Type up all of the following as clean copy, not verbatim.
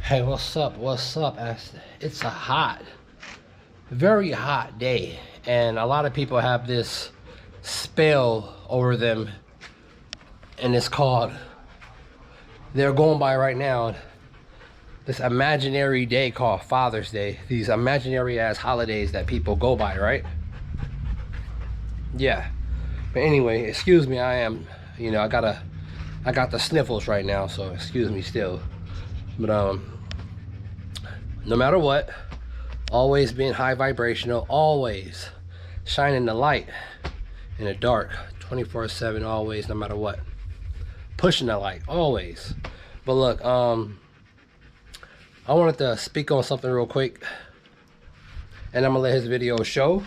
Hey, what's up? What's up? It's a very hot day, and a lot of people have this spell over them, and it's called, they're going by right now, this imaginary day called Father's Day. These imaginary ass holidays that people go by, right? Yeah. But anyway, excuse me, I got the sniffles right now, so excuse me still. But, no matter what, always being high vibrational, always shining the light in the dark 24/7, always, no matter what, pushing the light always. But look, I wanted to speak on something real quick, and I'm gonna let his video show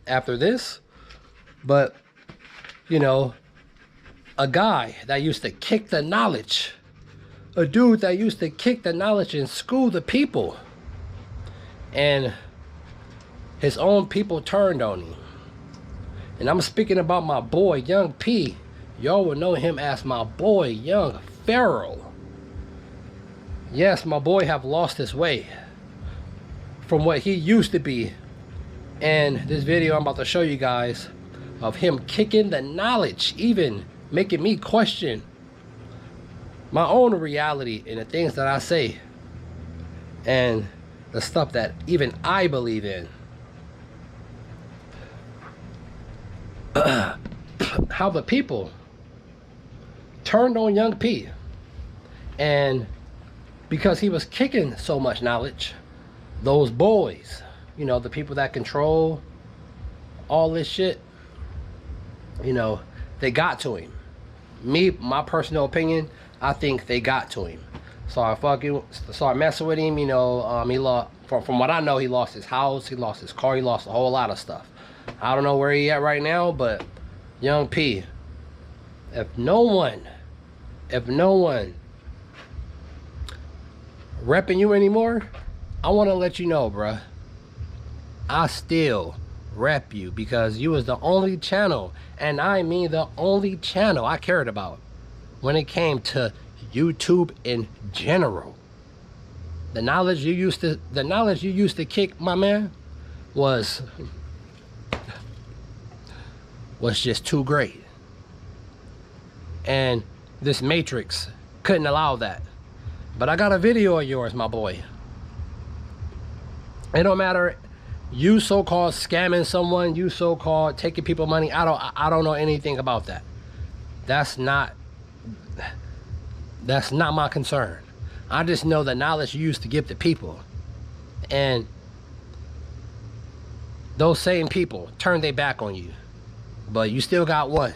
after this. But you know, a guy that used to kick the knowledge, a dude that used to kick the knowledge and school the people, and his own people turned on him. And I'm speaking about my boy Young P. Y'all will know him as my boy Young Pharaoh. Yes, my boy have lost his way from what he used to be. And this video I'm about to show you guys of him kicking the knowledge, even making me question my own reality and the things that I say and the stuff that even I believe in. How the people turned on Young P, and because he was kicking so much knowledge, those boys, the people that control all this shit, they got to him. My personal opinion, I think they got to him. So I messing with him. He lost, from what I know, he lost his house, he lost his car, he lost a whole lot of stuff. I don't know where he at right now, but Young P, if no one repping you anymore, I want to let you know, bruh, I still rep you, because you was the only channel, and I mean the only channel I cared about when it came to YouTube in general. The knowledge you used to kick, my man, was just too great. And this Matrix couldn't allow that. But I got a video of yours, my boy. It don't matter, you so-called scamming someone, you so-called taking people money. I don't know anything about that. That's not my concern. I just know the knowledge you used to give to people, and those same people turned their back on you. But you still got one,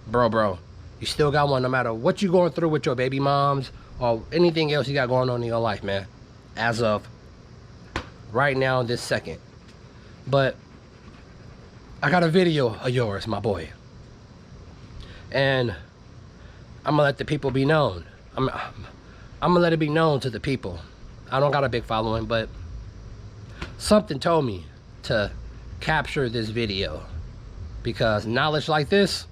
bro. You still got one, no matter what you're going through with your baby moms or anything else you got going on in your life, man. As of right now, this second. But I got a video of yours, my boy, and I'm gonna let the people be known. I'm gonna let it be known to the people. I don't got a big following, but something told me to capture this video, because knowledge like this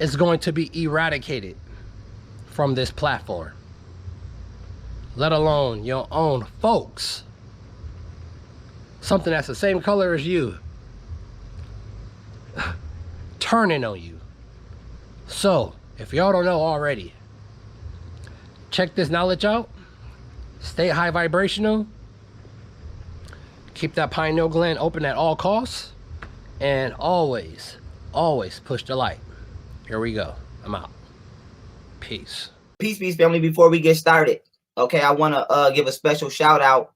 is going to be eradicated from this platform, let alone your own folks. Something that's the same color as you turning on you. So if y'all don't know already, check this knowledge out. Stay high vibrational. Keep that pineal gland open at all costs. And always push the light. Here we go. I'm out. Peace. Peace, family. Before we get started, okay, I want to give a special shout out,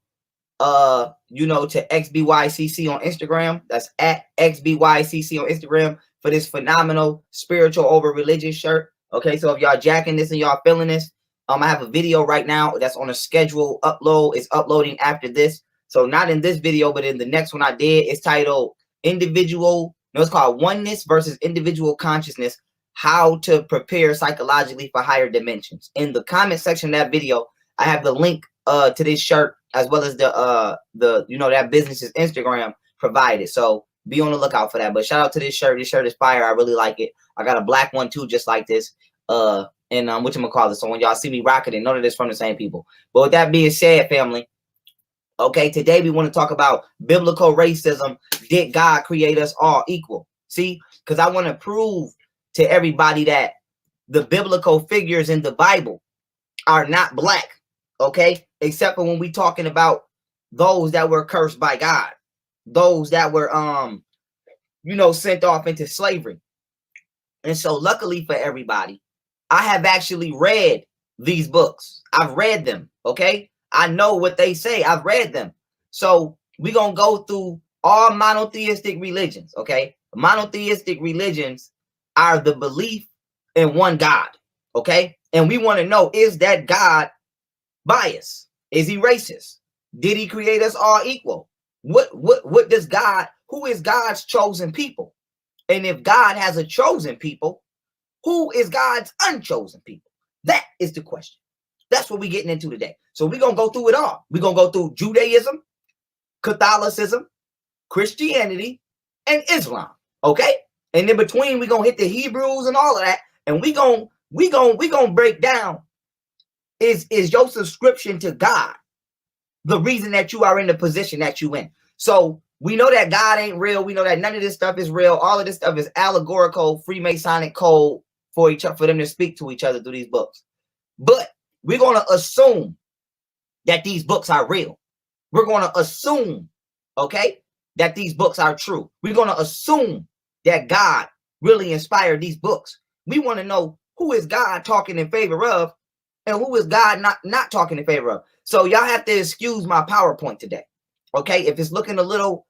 to XBYCC on Instagram. That's at XBYCC on Instagram for this phenomenal spiritual over religious shirt. Okay, so if y'all jacking this and y'all feeling this, I have a video right now that's on a schedule upload. It's uploading after this. So not in this video, but in the next one I did. It's titled it's called Oneness versus Individual Consciousness, How to Prepare Psychologically for Higher Dimensions. In the comment section of that video, I have the link to this shirt, as well as that business's Instagram provided. So be on the lookout for that. But shout out to this shirt. This shirt is fire. I really like it. I got a black one too, just like this. and whatchamacallit. So when y'all see me rocking it, none of this from the same people. But with that being said, family, okay, today we want to talk about biblical racism. Did God create us all equal? See, because I want to prove to everybody that the biblical figures in the Bible are not black, okay? Except for when we talking about those that were cursed by God, those that were you know, sent off into slavery. And so luckily for everybody, I have actually read these books. I've read them, okay? I know what they say. I've read them. So we're going to go through all monotheistic religions, okay? Monotheistic religions are the belief in one God, okay? And we want to know, is that God biased? Is he racist? Did he create us all equal? What does God, who is God's chosen people? And if God has a chosen people, who is God's unchosen people? That is the question. That's what we're getting into today. So we're going to go through it all. We're going to go through Judaism, Catholicism, Christianity, and Islam. Okay? And in between, we're going to hit the Hebrews and all of that. And we're going to break down, is your subscription to God the reason that you are in the position that you in? So we know that God ain't real. We know that none of this stuff is real. All of this stuff is allegorical, Freemasonic code for them to speak to each other through these books. But we're going to assume that these books are real. We're going to assume, okay, that these books are true. We're going to assume that God really inspired these books. We want to know, who is God talking in favor of and who is God not talking in favor of. So y'all have to excuse my PowerPoint today, okay? If it's looking a little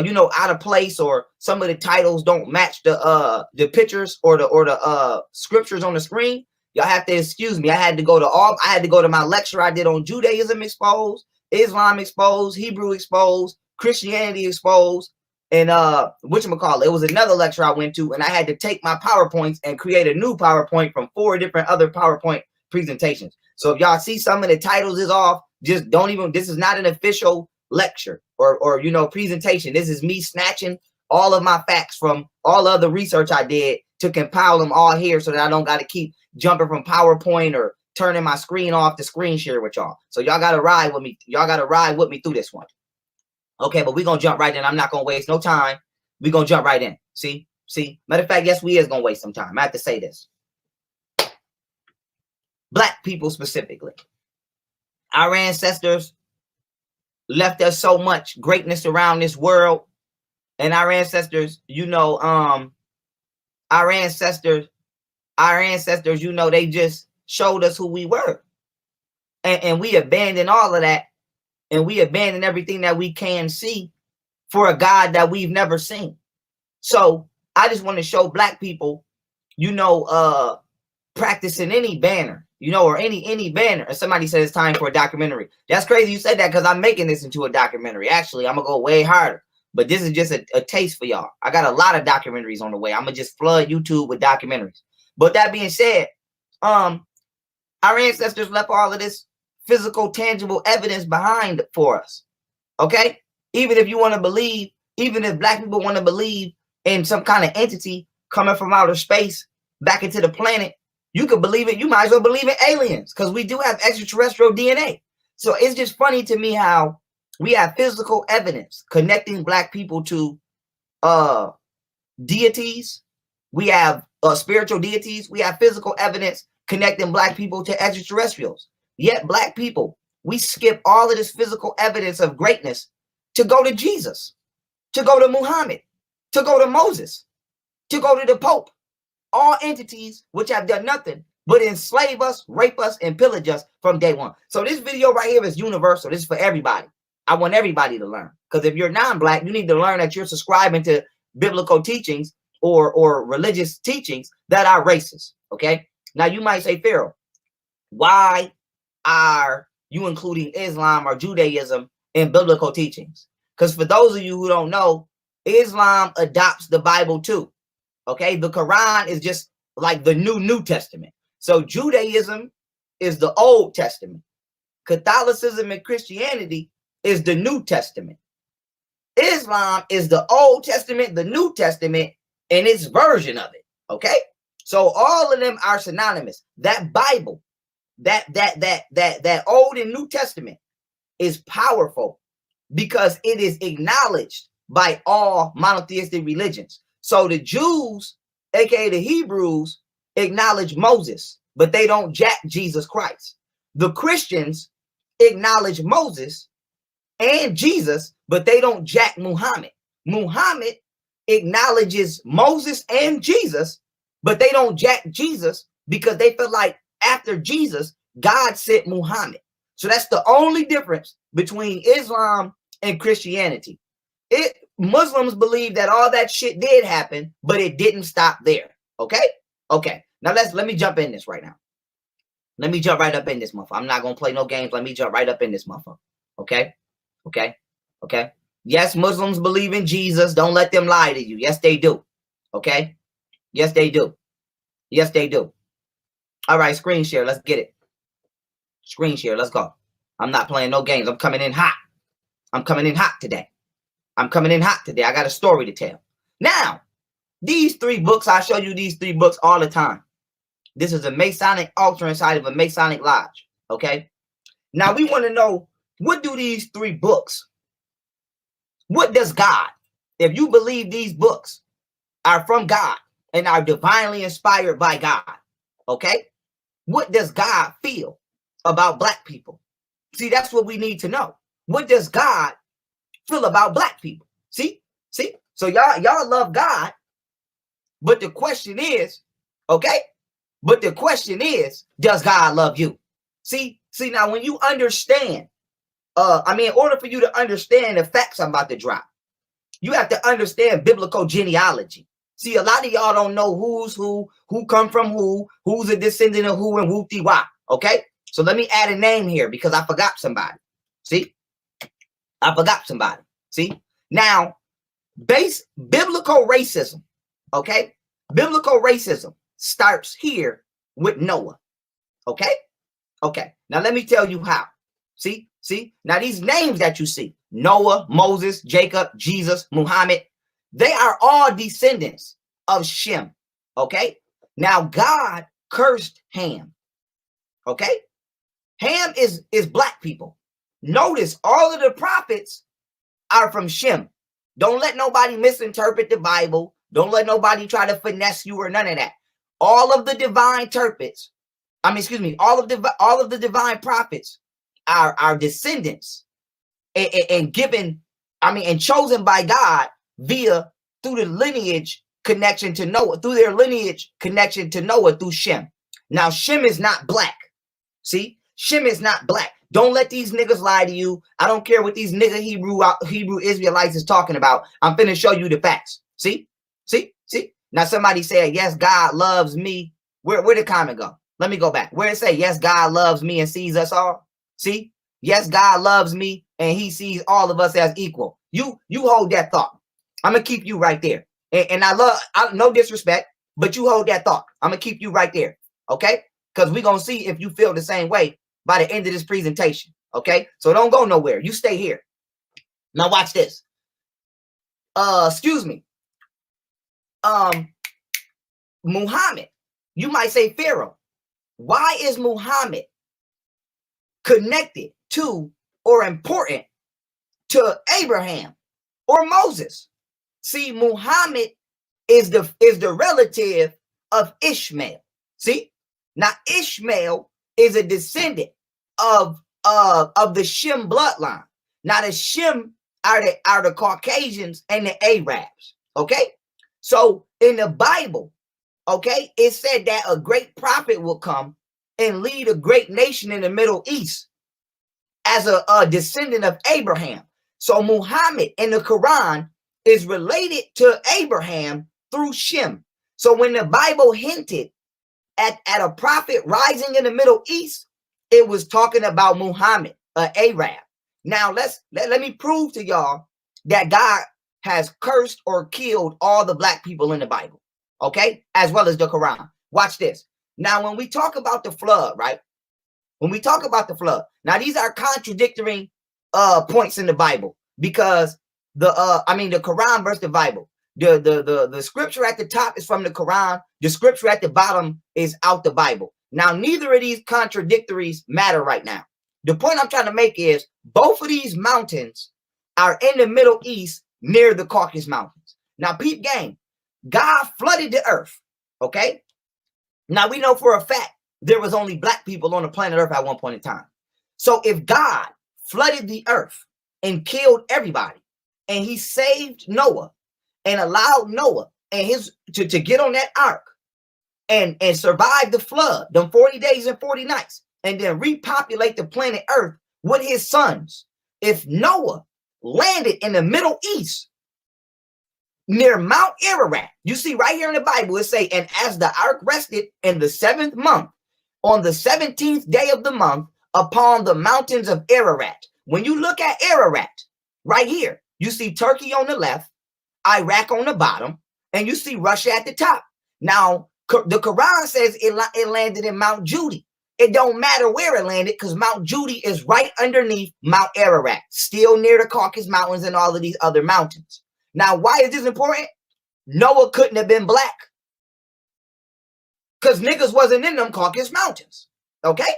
you know, out of place, or some of the titles don't match the pictures or the scriptures on the screen, y'all have to excuse me. I had to go to my lecture I did on Judaism exposed, Islam exposed, Hebrew exposed, Christianity exposed, and whatchamacallit, it was another lecture I went to, and I had to take my PowerPoints and create a new PowerPoint from 4 different other PowerPoint presentations. So if y'all see some of the titles is off, just don't even, this is not an official lecture or you know, presentation. This is me snatching all of my facts from all of the research I did to compile them all here, so that I don't got to keep jumping from PowerPoint or turning my screen off to screen share with y'all. So y'all got to ride with me. Y'all got to ride with me through this one. Okay, but we're going to jump right in. I'm not going to waste no time. We're going to jump right in. See? Matter of fact, yes, we is going to waste some time. I have to say this. Black people specifically. Our ancestors left us so much greatness around this world. And our ancestors, you know, our ancestors, you know, they just showed us who we were. And we abandoned all of that. And we abandoned everything that we can see for a God that we've never seen. So I just want to show black people, you know, practicing any banner, you know, or any banner. And somebody said it's time for a documentary. That's crazy you said that, because I'm making this into a documentary. Actually, I'm going to go way harder. But this is just a taste for y'all. I got a lot of documentaries on the way. I'm going to just flood YouTube with documentaries. But that being said, our ancestors left all of this physical, tangible evidence behind for us. Okay? Even if you want to believe, even if black people want to believe in some kind of entity coming from outer space back into the planet, you could believe it. You might as well believe in aliens, because we do have extraterrestrial DNA. So it's just funny to me how we have physical evidence connecting black people to deities. We have spiritual deities. We have physical evidence connecting black people to extraterrestrials. Yet black people, we skip all of this physical evidence of greatness to go to Jesus, to go to Muhammad, to go to Moses, to go to the Pope. All entities which have done nothing but enslave us, rape us, and pillage us from day one. So this video right here is universal. This is for everybody. I want everybody to learn. Because if you're non-black, you need to learn that you're subscribing to biblical teachings or religious teachings that are racist. Okay? Now you might say, Pharaoh, why are you including Islam or Judaism in biblical teachings? Because for those of you who don't know, Islam adopts the Bible too. Okay, the Quran is just like the New Testament. So Judaism is the Old Testament. Catholicism and Christianity is the New Testament. Islam is the Old Testament, the New Testament, and its version of it. Okay, So all of them are synonymous. That Bible, that Old and New Testament is powerful because it is acknowledged by all monotheistic religions. So the Jews, aka the Hebrews, acknowledge Moses, but they don't jack Jesus Christ. The Christians acknowledge Moses and Jesus, but they don't jack Muhammad. Muhammad acknowledges Moses and Jesus, but they don't jack Jesus because they feel like after Jesus, God sent Muhammad. So that's the only difference between Islam and Christianity. Muslims believe that all that shit did happen, but it didn't stop there. Okay? Okay. Now let me jump in this right now. Let me jump right up in this motherfucker. I'm not gonna play no games. Let me jump right up in this motherfucker. Okay? Okay? Okay? Yes, Muslims believe in Jesus. Don't let them lie to you. Yes, they do. Okay? Yes, they do. Yes, they do. All right, screen share. Let's get it. Screen share. Let's go. I'm not playing no games. I'm coming in hot. I'm coming in hot today. I'm coming in hot today. I got a story to tell. Now, these 3 books, I show you these 3 books all the time. This is a Masonic altar inside of a Masonic lodge. Okay? Now, we want to know, what do these 3 books, what does God, if you believe these books are from God and are divinely inspired by God, okay? What does God feel about black people? See, that's what we need to know. What does God feel about black people? See? So y'all love God, but the question is, okay? But the question is, does God love you? See, now when you understand, in order for you to understand the facts I'm about to drop, you have to understand biblical genealogy. See, a lot of y'all don't know who's who come from who's a descendant of who, and whoopty why. Okay? So let me add a name here because I forgot somebody. See? I forgot somebody. See? Now, biblical racism, okay? Biblical racism starts here with Noah. Okay? Okay. Now let me tell you how. See? Now these names that you see, Noah, Moses, Jacob, Jesus, Muhammad, they are all descendants of Shem. Okay? Now God cursed Ham. Okay? Ham is black people. Notice all of the prophets are from Shem. Don't let nobody misinterpret the Bible. Don't let nobody try to finesse you or none of that. All of the divine prophets, all of the divine prophets are descendants and given, and chosen by God through the lineage connection to Noah, through their lineage connection to Noah through Shem. Now Shem is not black. See, Shem is not black. Don't let these niggas lie to you. I don't care what these nigga Hebrew Israelites is talking about. I'm finna show you the facts. See. Now somebody said, yes, God loves me. Where did the comment go? Let me go back. Where it say, yes, God loves me and sees us all. See, yes, God loves me and he sees all of us as equal. You hold that thought. I'm gonna keep you right there. And no disrespect, but you hold that thought. I'm gonna keep you right there. Okay? Because we're gonna see if you feel the same way by the end of this presentation. Okay? So don't go nowhere. You stay here. Now watch this. Excuse me. Muhammad. You might say Pharaoh. Why is Muhammad connected to or important to Abraham or Moses? See, Muhammad is the relative of Ishmael. See? Now Ishmael is a descendant of the Shem bloodline. Now the Shem are the Caucasians and the Arabs. Okay? So in the Bible, okay, it said that a great prophet will come and lead a great nation in the Middle East as a descendant of Abraham. So Muhammad in the Quran is related to Abraham through Shem. So when the Bible hinted at a prophet rising in the Middle East, it was talking about Muhammad, an Arab. Now let me prove to y'all that God has cursed or killed all the black people in the Bible, okay, as well as the Quran. Watch this. Now, when we talk about the flood, right? When we talk about the flood, now these are contradictory points in the Bible because the Quran versus the Bible. The scripture at the top is from the Quran. The scripture at the bottom is out the Bible. Now, neither of these contradictories matter right now. The point I'm trying to make is both of these mountains are in the Middle East near the Caucasus Mountains. Now, peep game, God flooded the earth, okay? Now, we know for a fact there was only black people on the planet Earth at one point in time. So if God flooded the earth and killed everybody, and he saved Noah and allowed Noah and his to get on that ark and survive the flood, them 40 days and 40 nights, and then repopulate the planet Earth with his sons. If Noah landed in the Middle East near Mount Ararat, you see right here in the Bible, it say, and as the ark rested in the 7th month, on the 17th day of the month, upon the mountains of Ararat. When you look at Ararat, right here, you see Turkey on the left, Iraq on the bottom, and you see Russia at the top. Now, the Quran says it landed in Mount Judy. It don't matter where it landed because Mount Judy is right underneath Mount Ararat, still near the Caucasus Mountains and all of these other mountains. Now, why is this important? Noah couldn't have been black because niggas wasn't in them Caucasus Mountains, okay?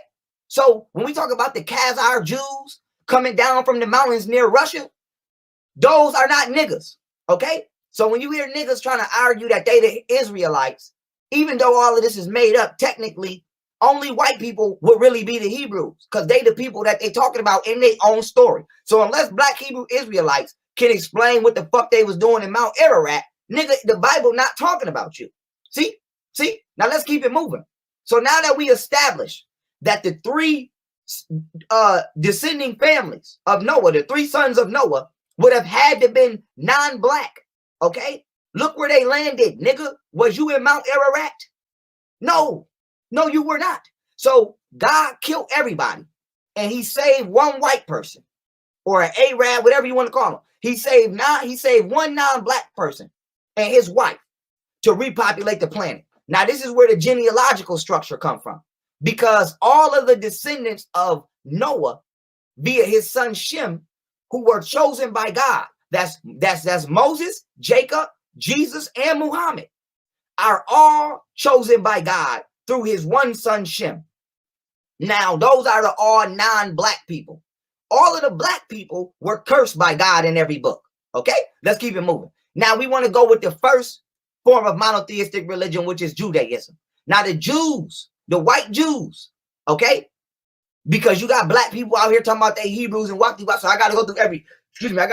So when we talk about the Khazar Jews coming down from the mountains near Russia, those are not niggas, okay? So when you hear niggas trying to argue that they the Israelites, even though all of this is made up, technically, only white people would really be the Hebrews because they the people that they talking about in their own story. So unless black Hebrew Israelites can explain what the fuck they was doing in Mount Ararat, nigga, the Bible not talking about you. See? Now let's keep it moving. So now that we established that the three descending families of Noah, the three sons of Noah, would have had to been non-black, okay? Look where they landed, nigga. Was you in Mount Ararat? No, you were not. So God killed everybody, and he saved one white person, or an Arab, whatever you want to call him. He saved one non-black person and his wife to repopulate the planet. Now, this is where the genealogical structure come from, because all of the descendants of Noah, via his son Shem, who were chosen by God, that's Moses, Jacob, Jesus, and Muhammad, are all chosen by God through his one son Shem. Now, those are the all non-black people. All of the black people were cursed by God in every book. Okay, let's keep it moving. Now we want to go with the first form of monotheistic religion, which is Judaism. Now the Jews, the white Jews, okay, because you got black people out here talking about they Hebrews and Wakti, so I got to go through every, I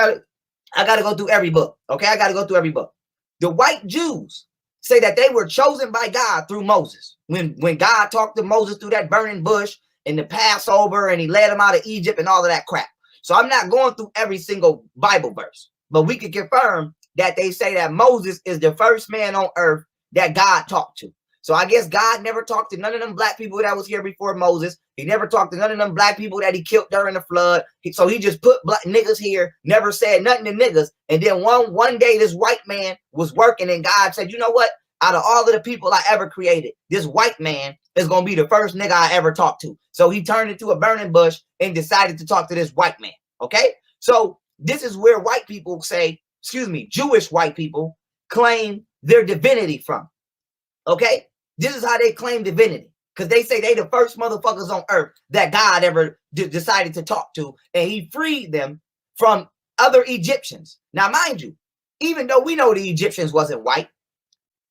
got to go through every book. Okay, I got to go through every book. The white Jews say that they were chosen by God through Moses. When God talked to Moses through that burning bush and the Passover, and he led them out of Egypt and all of that crap. So I'm not going through every single Bible verse, but we can confirm that they say that Moses is the first man on earth that God talked to. So I guess God never talked to none of them black people that was here before Moses. He never talked to none of them black people that he killed during the flood. So he just put black niggas here, never said nothing to niggas. And then one day this white man was working and God said, you know what? Out of all of the people I ever created, this white man is going to be the first nigga I ever talked to. So he turned into a burning bush and decided to talk to this white man. Okay. So this is where white people say, Jewish white people claim their divinity from. Okay. This is how they claim divinity, because they say they the first motherfuckers on earth that God ever decided to talk to, and he freed them from other Egyptians. Now, mind you, even though we know the Egyptians wasn't white,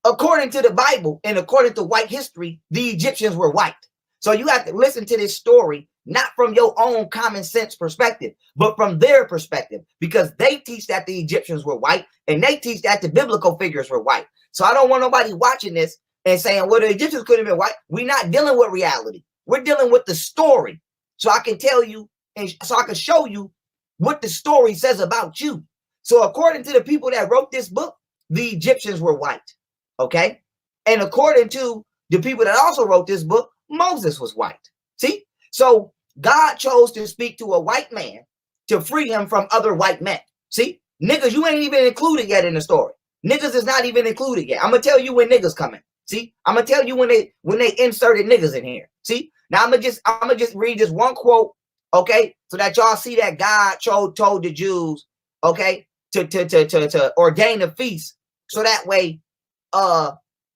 according to the Bible and according to white history, the Egyptians were white. So you have to listen to this story, not from your own common sense perspective, but from their perspective, because they teach that the Egyptians were white and they teach that the biblical figures were white. So I don't want nobody watching this and saying, well, the Egyptians could have been white. We're not dealing with reality. We're dealing with the story. So I can tell you, and so I can show you what the story says about you. So according to the people that wrote this book, the Egyptians were white. Okay. And according to the people that also wrote this book, Moses was white. See? So God chose to speak to a white man to free him from other white men. See? Niggas, you ain't even included yet in the story. Niggas is not even included yet. I'm going to tell you when niggas coming. See, I'm gonna tell you when they inserted niggas in here. See, now I'm gonna just read this one quote, okay, so that y'all see that God told the Jews, okay, to ordain a feast So that way,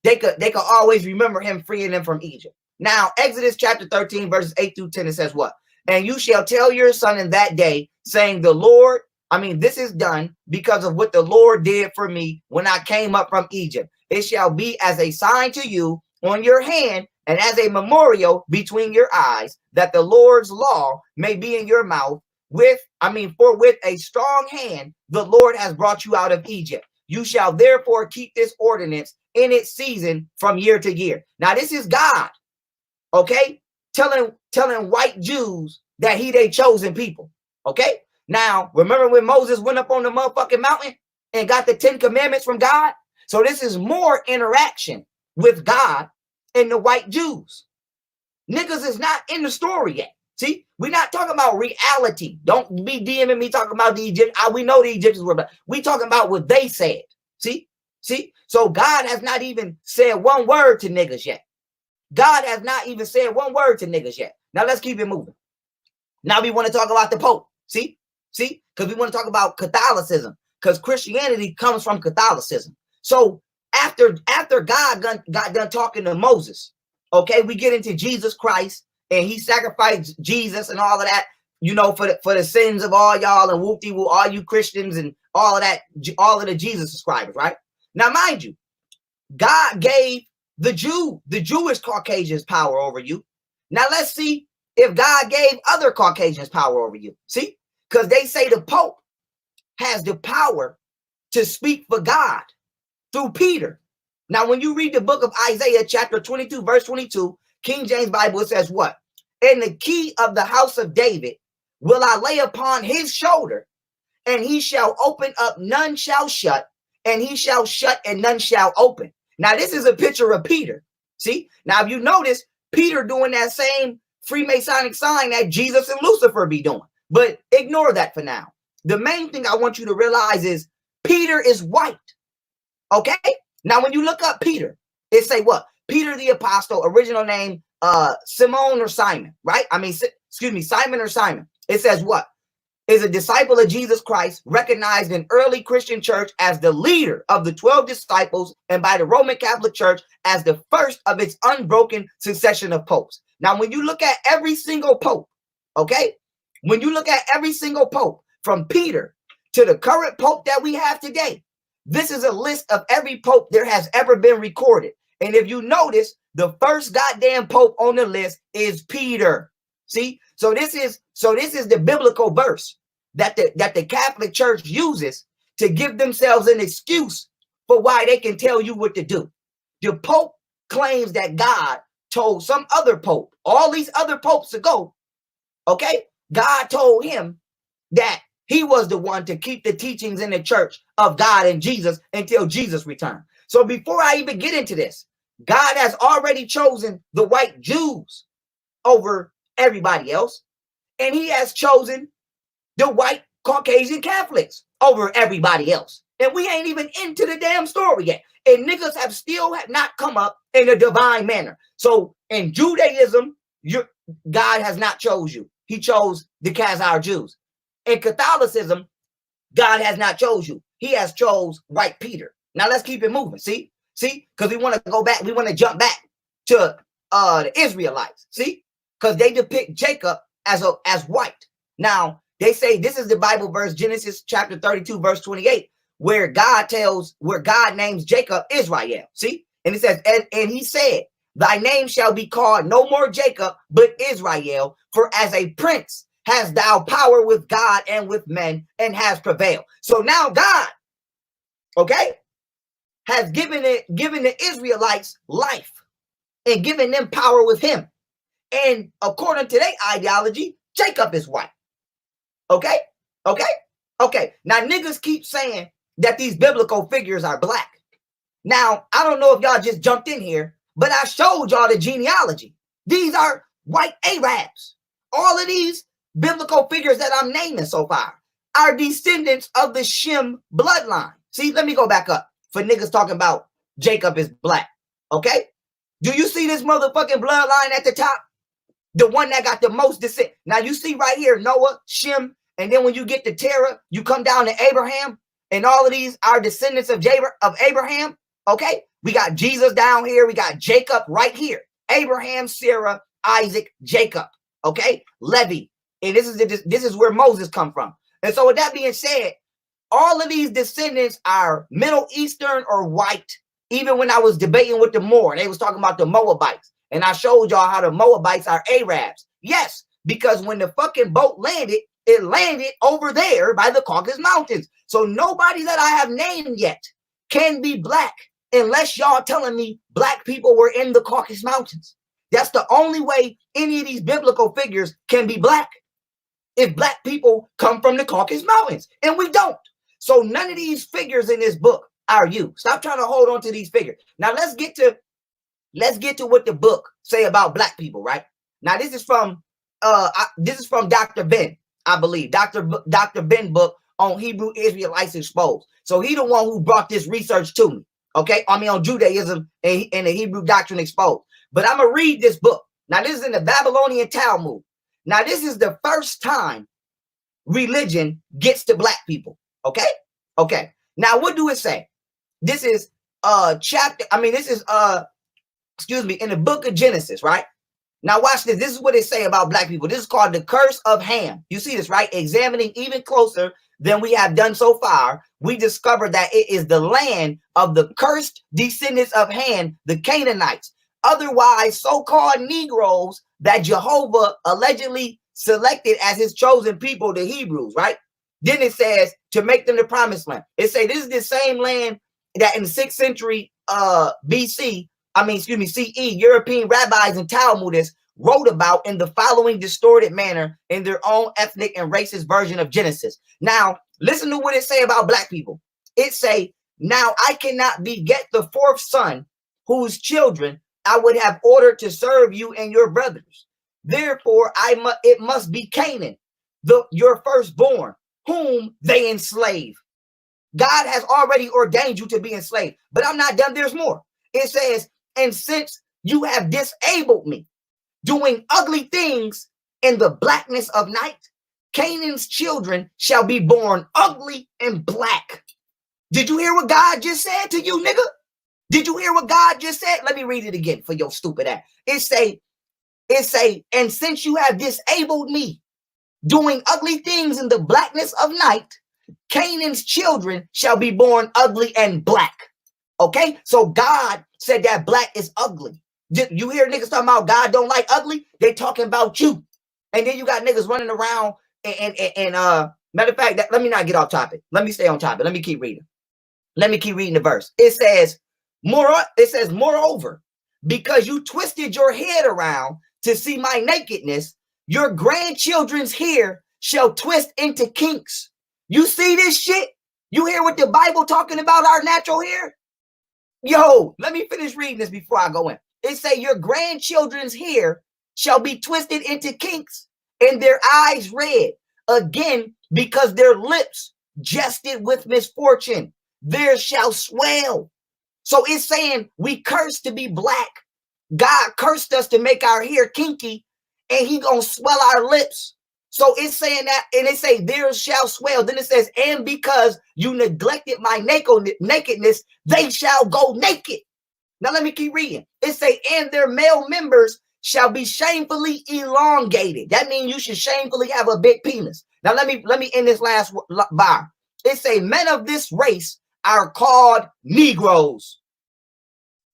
they could always remember him freeing them from Egypt. Now, Exodus chapter 13, verses 8 through 10, it says what? And you shall tell your son in that day, saying, this is done because of what the Lord did for me when I came up from Egypt. It shall be as a sign to you on your hand and as a memorial between your eyes, that the Lord's law may be in your mouth. For with a strong hand, the Lord has brought you out of Egypt. You shall therefore keep this ordinance in its season from year to year. Now, this is God, okay, telling white Jews that they chosen people, okay? Now, remember when Moses went up on the motherfucking mountain and got the 10 commandments from God? So this is more interaction with God and the white Jews. Niggas is not in the story yet. See, we're not talking about reality. Don't be DMing me talking about the Egyptians. We know the Egyptians were, but we talking about what they said. See? So God has not even said one word to niggas yet. God has not even said one word to niggas yet. Now let's keep it moving. Now we want to talk about the Pope. See, because we want to talk about Catholicism, because Christianity comes from Catholicism. So after God got done talking to Moses, okay, we get into Jesus Christ, and he sacrificed Jesus and all of that, for the sins of all y'all, and whoop-de-woo, all you Christians and all of that, all of the Jesus subscribers, right? Now, mind you, God gave the Jewish Caucasians power over you. Now let's see if God gave other Caucasians power over you. See, because they say the Pope has the power to speak for God through Peter. Now, when you read the book of Isaiah, chapter 22, verse 22, King James Bible, it says what? And the key of the house of David will I lay upon his shoulder, and he shall open up, none shall shut, and he shall shut, and none shall open. Now, this is a picture of Peter. See? Now, if you notice, Peter doing that same Freemasonic sign that Jesus and Lucifer be doing. But ignore that for now. The main thing I want you to realize is Peter is white. Okay? Now, when you look up Peter, it say what? Peter the Apostle, original name, Simon or Simon, right? Simon or Simon. It says what? Is a disciple of Jesus Christ, recognized in early Christian church as the leader of the 12 disciples, and by the Roman Catholic Church as the first of its unbroken succession of popes. Now, when you look at every single pope, okay? When you look at every single pope, from Peter to the current pope that we have today, this is a list of every pope there has ever been recorded. And if you notice, the first goddamn pope on the list is Peter. See? So this is the biblical verse that the Catholic Church uses to give themselves an excuse for why they can tell you what to do. The Pope claims that God told some other pope, all these other popes ago, okay? God told him that he was the one to keep the teachings in the church of God and Jesus until Jesus returned. So before I even get into this, God has already chosen the white Jews over everybody else. And he has chosen the white Caucasian Catholics over everybody else. And we ain't even into the damn story yet. And niggas have still not come up in a divine manner. So in Judaism, God has not chose you. He chose the Khazar Jews. In Catholicism, God has not chose you. He has chose white Peter. Now let's keep it moving. See? Because we want to go back. We want to jump back to the Israelites. See? Because they depict Jacob as white. Now, they say this is the Bible verse, Genesis chapter 32, verse 28, where God names Jacob Israel. See? And it says, and he said, thy name shall be called no more Jacob, but Israel, for as a prince hast thou power with God and with men, and has prevailed. So now God, okay, has given the Israelites life and given them power with him. And according to their ideology, Jacob is white. Okay? Now, niggas keep saying that these biblical figures are black. Now, I don't know if y'all just jumped in here, but I showed y'all the genealogy. These are white Arabs. All of these biblical figures that I'm naming so far are descendants of the Shem bloodline. See, let me go back up for niggas talking about Jacob is black. Okay? Do you see this motherfucking bloodline at the top? The one that got the most descent. Now you see right here, Noah, Shem, and then when you get to Terah, you come down to Abraham. And all of these are descendants of Abraham. Okay, we got Jesus down here. We got Jacob right here. Abraham, Sarah, Isaac, Jacob. Okay, Levi. And this is where Moses come from. And so with that being said, all of these descendants are Middle Eastern or white. Even when I was debating with the Moor, they was talking about the Moabites. And I showed y'all how the Moabites are Arabs. Yes, because when the fucking boat landed, it landed over there by the Caucasus Mountains. So nobody that I have named yet can be black unless y'all telling me black people were in the Caucasus Mountains. That's the only way any of these biblical figures can be black. If black people come from the Caucasus Mountains, and we don't. So none of these figures in this book are you. Stop trying to hold on to these figures. Now let's get to what the book say about black people, right? Now this is from Dr. Ben, I believe. Dr. Ben book on Hebrew Israelites Exposed. So he the one who brought this research to me. Okay, I mean on Judaism and the Hebrew Doctrine Exposed. But I'm gonna read this book. Now this is in the Babylonian Talmud. Now this is the first time religion gets to black people. Okay. Okay. Now what do it say? This is chapter. I mean, this is excuse me, in the book of Genesis, right? Now watch this. This is what it say about black people. This is called the curse of Ham. You see this, right? Examining even closer than we have done so far, we discover that it is the land of the cursed descendants of Ham, the Canaanites, otherwise so-called Negroes that Jehovah allegedly selected as his chosen people, the Hebrews, right? Then it says to make them the promised land. It say this is the same land that in the 6th century CE, European rabbis and Talmudists wrote about in the following distorted manner in their own ethnic and racist version of Genesis. Now, listen to what it say about black people. It say, now I cannot beget the 4th son, whose children I would have ordered to serve you and your brothers. Therefore, it must be Canaan, your firstborn, whom they enslave. God has already ordained you to be enslaved, but I'm not done. There's more. It says, and since you have disabled me, doing ugly things in the blackness of night, Canaan's children shall be born ugly and black. Did you hear what God just said to you, nigga? Did you hear what God just said? Let me read it again for your stupid ass. It say, and since you have disabled me, doing ugly things in the blackness of night, Canaan's children shall be born ugly and black. Okay, so God said that black is ugly. You hear niggas talking about God don't like ugly? They talking about you. And then you got niggas running around and matter of fact, let me not get off topic. Let me stay on topic. Let me keep reading. Let me keep reading the verse. It says, moreover, because you twisted your head around to see my nakedness, your grandchildren's hair shall twist into kinks. You see this shit? You hear what the Bible talking about our natural hair? Yo, let me finish reading this before I go in. It say your grandchildren's hair shall be twisted into kinks and their eyes red. Again, because their lips jested with misfortune, there shall swell. So it's saying we cursed to be black. God cursed us to make our hair kinky, and he gonna swell our lips. So it's saying that, and it say there shall swell. Then it says, and because you neglected my nakedness, they shall go naked. Now let me keep reading. It say, and their male members shall be shamefully elongated. That means you should shamefully have a big penis. Now let me end this last bar. It say, men of this race are called Negroes.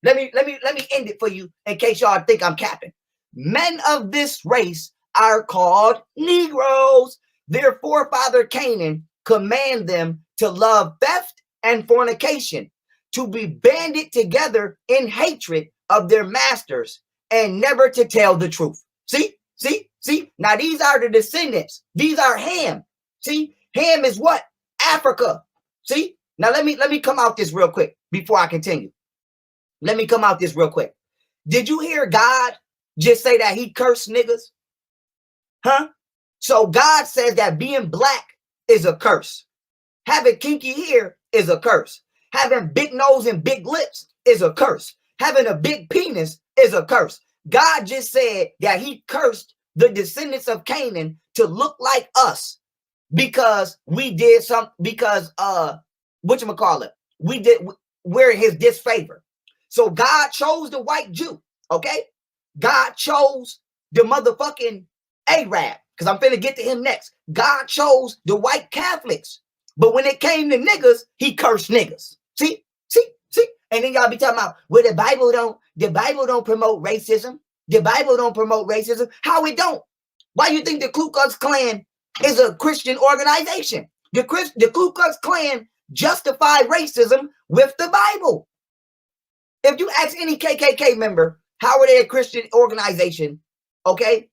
Let me end it for you in case y'all think I'm capping. Men of this race are called Negroes. Their forefather Canaan command them to love theft and fornication, to be banded together in hatred of their masters, and never to tell the truth. See? Now these are the descendants. These are Ham. See? Ham is what? Africa. See? Now let me come out this real quick before I continue. Let me come out this real quick. Did you hear God just say that he cursed niggas? Huh? So God says that being black is a curse. Having kinky hair is a curse. Having big nose and big lips is a curse. Having a big penis is a curse. God just said that he cursed the descendants of Canaan to look like us because we did because whatchamacallit, we're in his disfavor. So God chose the white Jew, okay? God chose the motherfucking Arab, because I'm finna get to him next. God chose the white Catholics. But when it came to niggas, he cursed niggas. See? And then y'all be talking about, well, the Bible don't promote racism. The Bible don't promote racism. How it don't? Why you think the Ku Klux Klan is a Christian organization? The Ku Klux Klan justified racism with the Bible. If you ask any KKK member, how are they a Christian organization? Okay,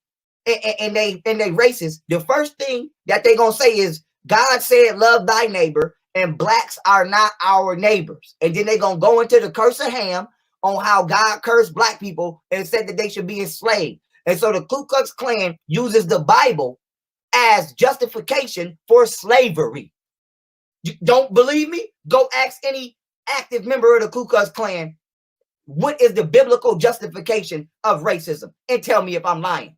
and they racist. The first thing that they gonna say is God said, "Love thy neighbor," and blacks are not our neighbors. And then they gonna go into the curse of Ham on how God cursed black people and said that they should be enslaved. And so the Ku Klux Klan uses the Bible as justification for slavery. You don't believe me? Go ask any active member of the Ku Klux Klan, what is the biblical justification of racism? And tell me if I'm lying.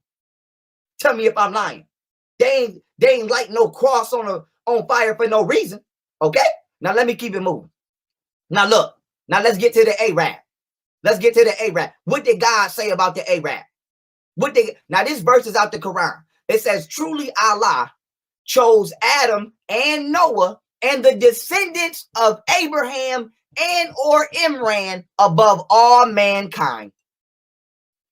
Tell me if I'm lying. They ain't like no cross on fire for no reason. Okay? Now let me keep it moving. Now look. Now let's get to the Arab. Let's get to the Arab. What did God say about the Arab? Now this verse is out the Quran. It says, truly Allah chose Adam and Noah and the descendants of Abraham and or Imran above all mankind.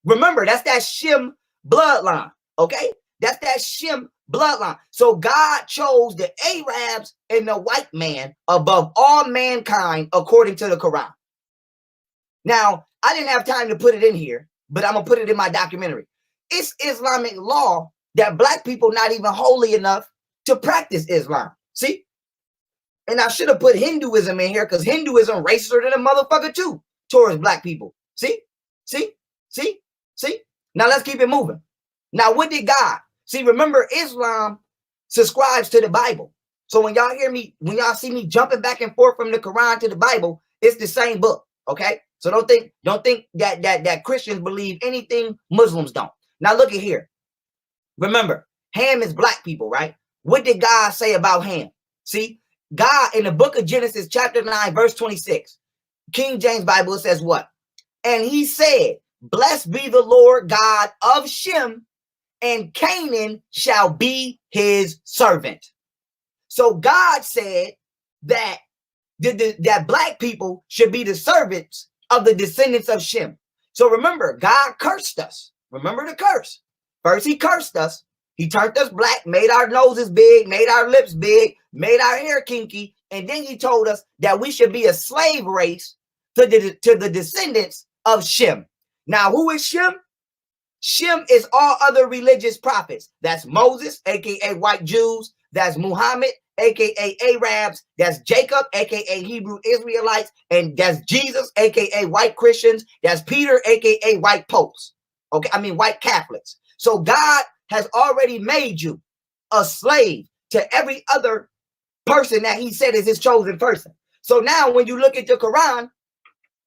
Remember, that's that Shem bloodline, okay? That's that Shem bloodline. So God chose the Arabs and the white man above all mankind according to the Quran. Now, I didn't have time to put it in here, but I'm going to put it in my documentary. It's Islamic law that black people not even holy enough to practice Islam. See? And I should have put Hinduism in here because Hinduism racier than a motherfucker too towards black people. See? Now let's keep it moving. Now, what did God? See, remember, Islam subscribes to the Bible. So when y'all hear me, when y'all see me jumping back and forth from the Quran to the Bible, it's the same book. Okay? So don't think that Christians believe anything Muslims don't. Now look at here. Remember, Ham is black people, right? What did God say about Ham? See? God, in the book of Genesis, chapter 9, verse 26, King James Bible, it says what? And he said, blessed be the Lord God of Shem, and Canaan shall be his servant. So God said that, that black people should be the servants of the descendants of Shem. So remember, God cursed us. Remember the curse. First, he cursed us. He turned us black, made our noses big, made our lips big, made our hair kinky, and then he told us that we should be a slave race to the descendants of Shem. Now, who is Shem? Shem is all other religious prophets. That's Moses, aka white Jews. That's Muhammad, aka Arabs. That's Jacob, aka Hebrew Israelites. And that's Jesus, aka white Christians. That's Peter, aka white popes. Okay, I mean white Catholics. So God has already made you a slave to every other person that he said is his chosen person. So now when you look at the Quran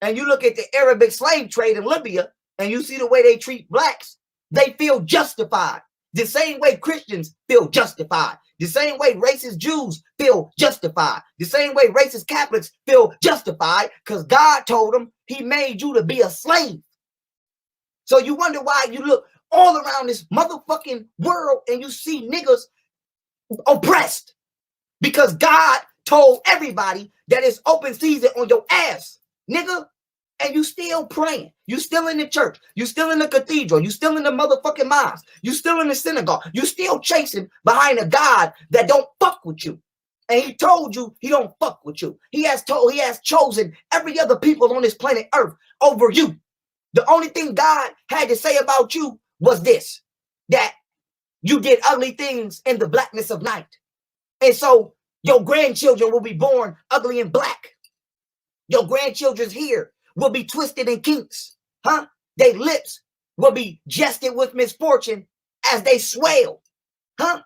and you look at the Arabic slave trade in Libya and you see the way they treat blacks, they feel justified. The same way Christians feel justified. The same way racist Jews feel justified. The same way racist Catholics feel justified because God told them he made you to be a slave. So you wonder why you look all around this motherfucking world and you see niggas oppressed because God told everybody that it's open season on your ass, nigga, and you still praying. You still in the church. You still in the cathedral. You still in the motherfucking mosque. You still in the synagogue. You still chasing behind a God that don't fuck with you. And he told you he don't fuck with you. He has chosen every other people on this planet Earth over you. The only thing God had to say about you was this, that you did ugly things in the blackness of night. And so your grandchildren will be born ugly and black. Your grandchildren's hair will be twisted in kinks. Huh? Their lips will be jested with misfortune as they swell. Huh?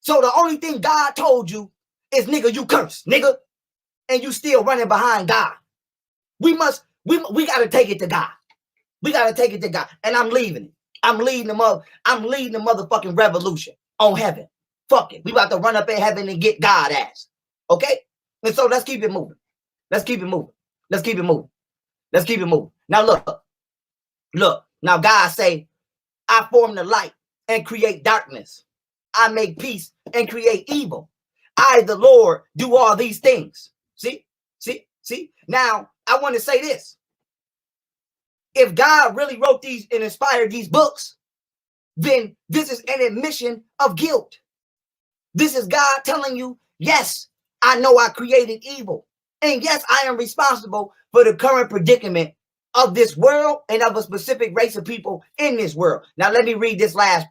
So the only thing God told you is, nigga, you curse, nigga. And you still running behind God. We got to take it to God. We got to take it to God. And I'm leaving it. I'm leading the motherfucking revolution on heaven. Fuck it. We about to run up in heaven and get God ass. Okay? And so let's keep it moving. Let's keep it moving. Let's keep it moving. Let's keep it moving. Now look. Now God say, I form the light and create darkness. I make peace and create evil. I, the Lord, do all these things. See? Now, I want to say this. If God really wrote these and inspired these books, then this is an admission of guilt. This is God telling you, yes, I know I created evil. And yes, I am responsible for the current predicament of this world and of a specific race of people in this world. Now, let me read this last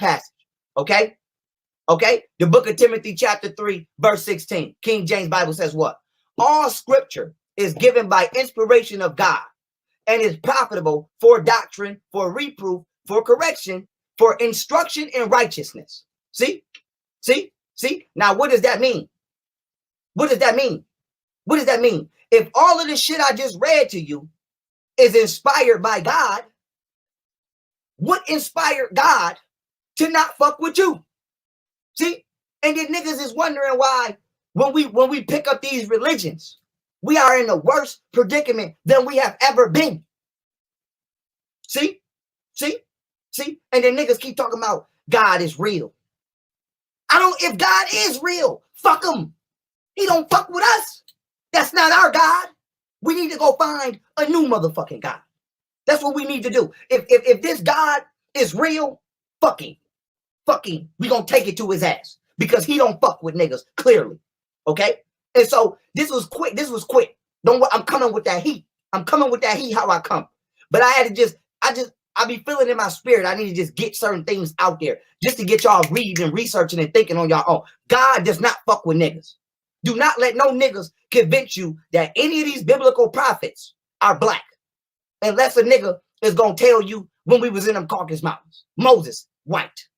passage. Okay? The book of Timothy, chapter 3, verse 16. King James Bible says what? All scripture is given by inspiration of God and is profitable for doctrine, for reproof, for correction, for instruction in righteousness. See? Now, what does that mean? What does that mean? If all of this shit I just read to you is inspired by God, what inspired God to not fuck with you? See? And then niggas is wondering why when we pick up these religions, we are in a worse predicament than we have ever been. See? And then niggas keep talking about God is real. If God is real, fuck him. He don't fuck with us. That's not our God. We need to go find a new motherfucking God. That's what we need to do. If this God is real, fuck him. We gonna take it to his ass because he don't fuck with niggas, clearly. Okay? And so this was quick. I'm coming with that heat. How I come. But I had to I be feeling in my spirit. I need to just get certain things out there just to get y'all reading and researching and thinking on y'all own. God does not fuck with niggas. Do not let no niggas convince you that any of these biblical prophets are black. Unless a nigga is going to tell you when we was in them Caucasus Mountains. Moses, white.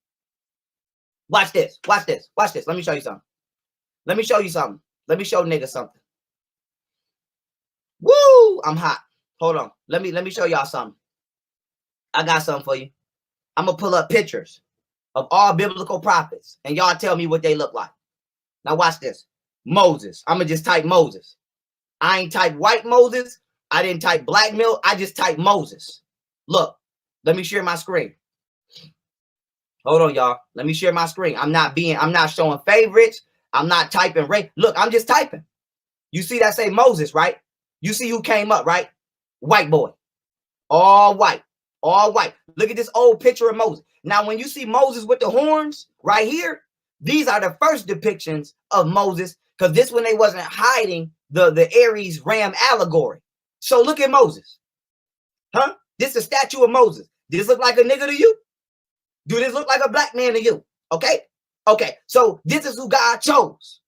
Watch this. Let me show you something. Let me show niggas something. Woo! I'm hot. Hold on. Let me show y'all something. I got something for you. I'm going to pull up pictures of all biblical prophets. And y'all tell me what they look like. Now watch this. Moses. I'm going to just type Moses. I ain't type white Moses. I didn't type black milk. I just typed Moses. Look. Let me share my screen. Hold on, y'all. Let me share my screen. I'm not showing favorites. I'm not typing race. Look, I'm just typing. You see that say Moses, right? You see who came up, right? White boy. All white. Look at this old picture of Moses. Now, when you see Moses with the horns right here, these are the first depictions of Moses, because this one they wasn't hiding the Aries ram allegory. So look at Moses. Huh? This is a statue of Moses. Does this look like a nigga to you? Do this look like a black man to you? Okay. So this is who God chose.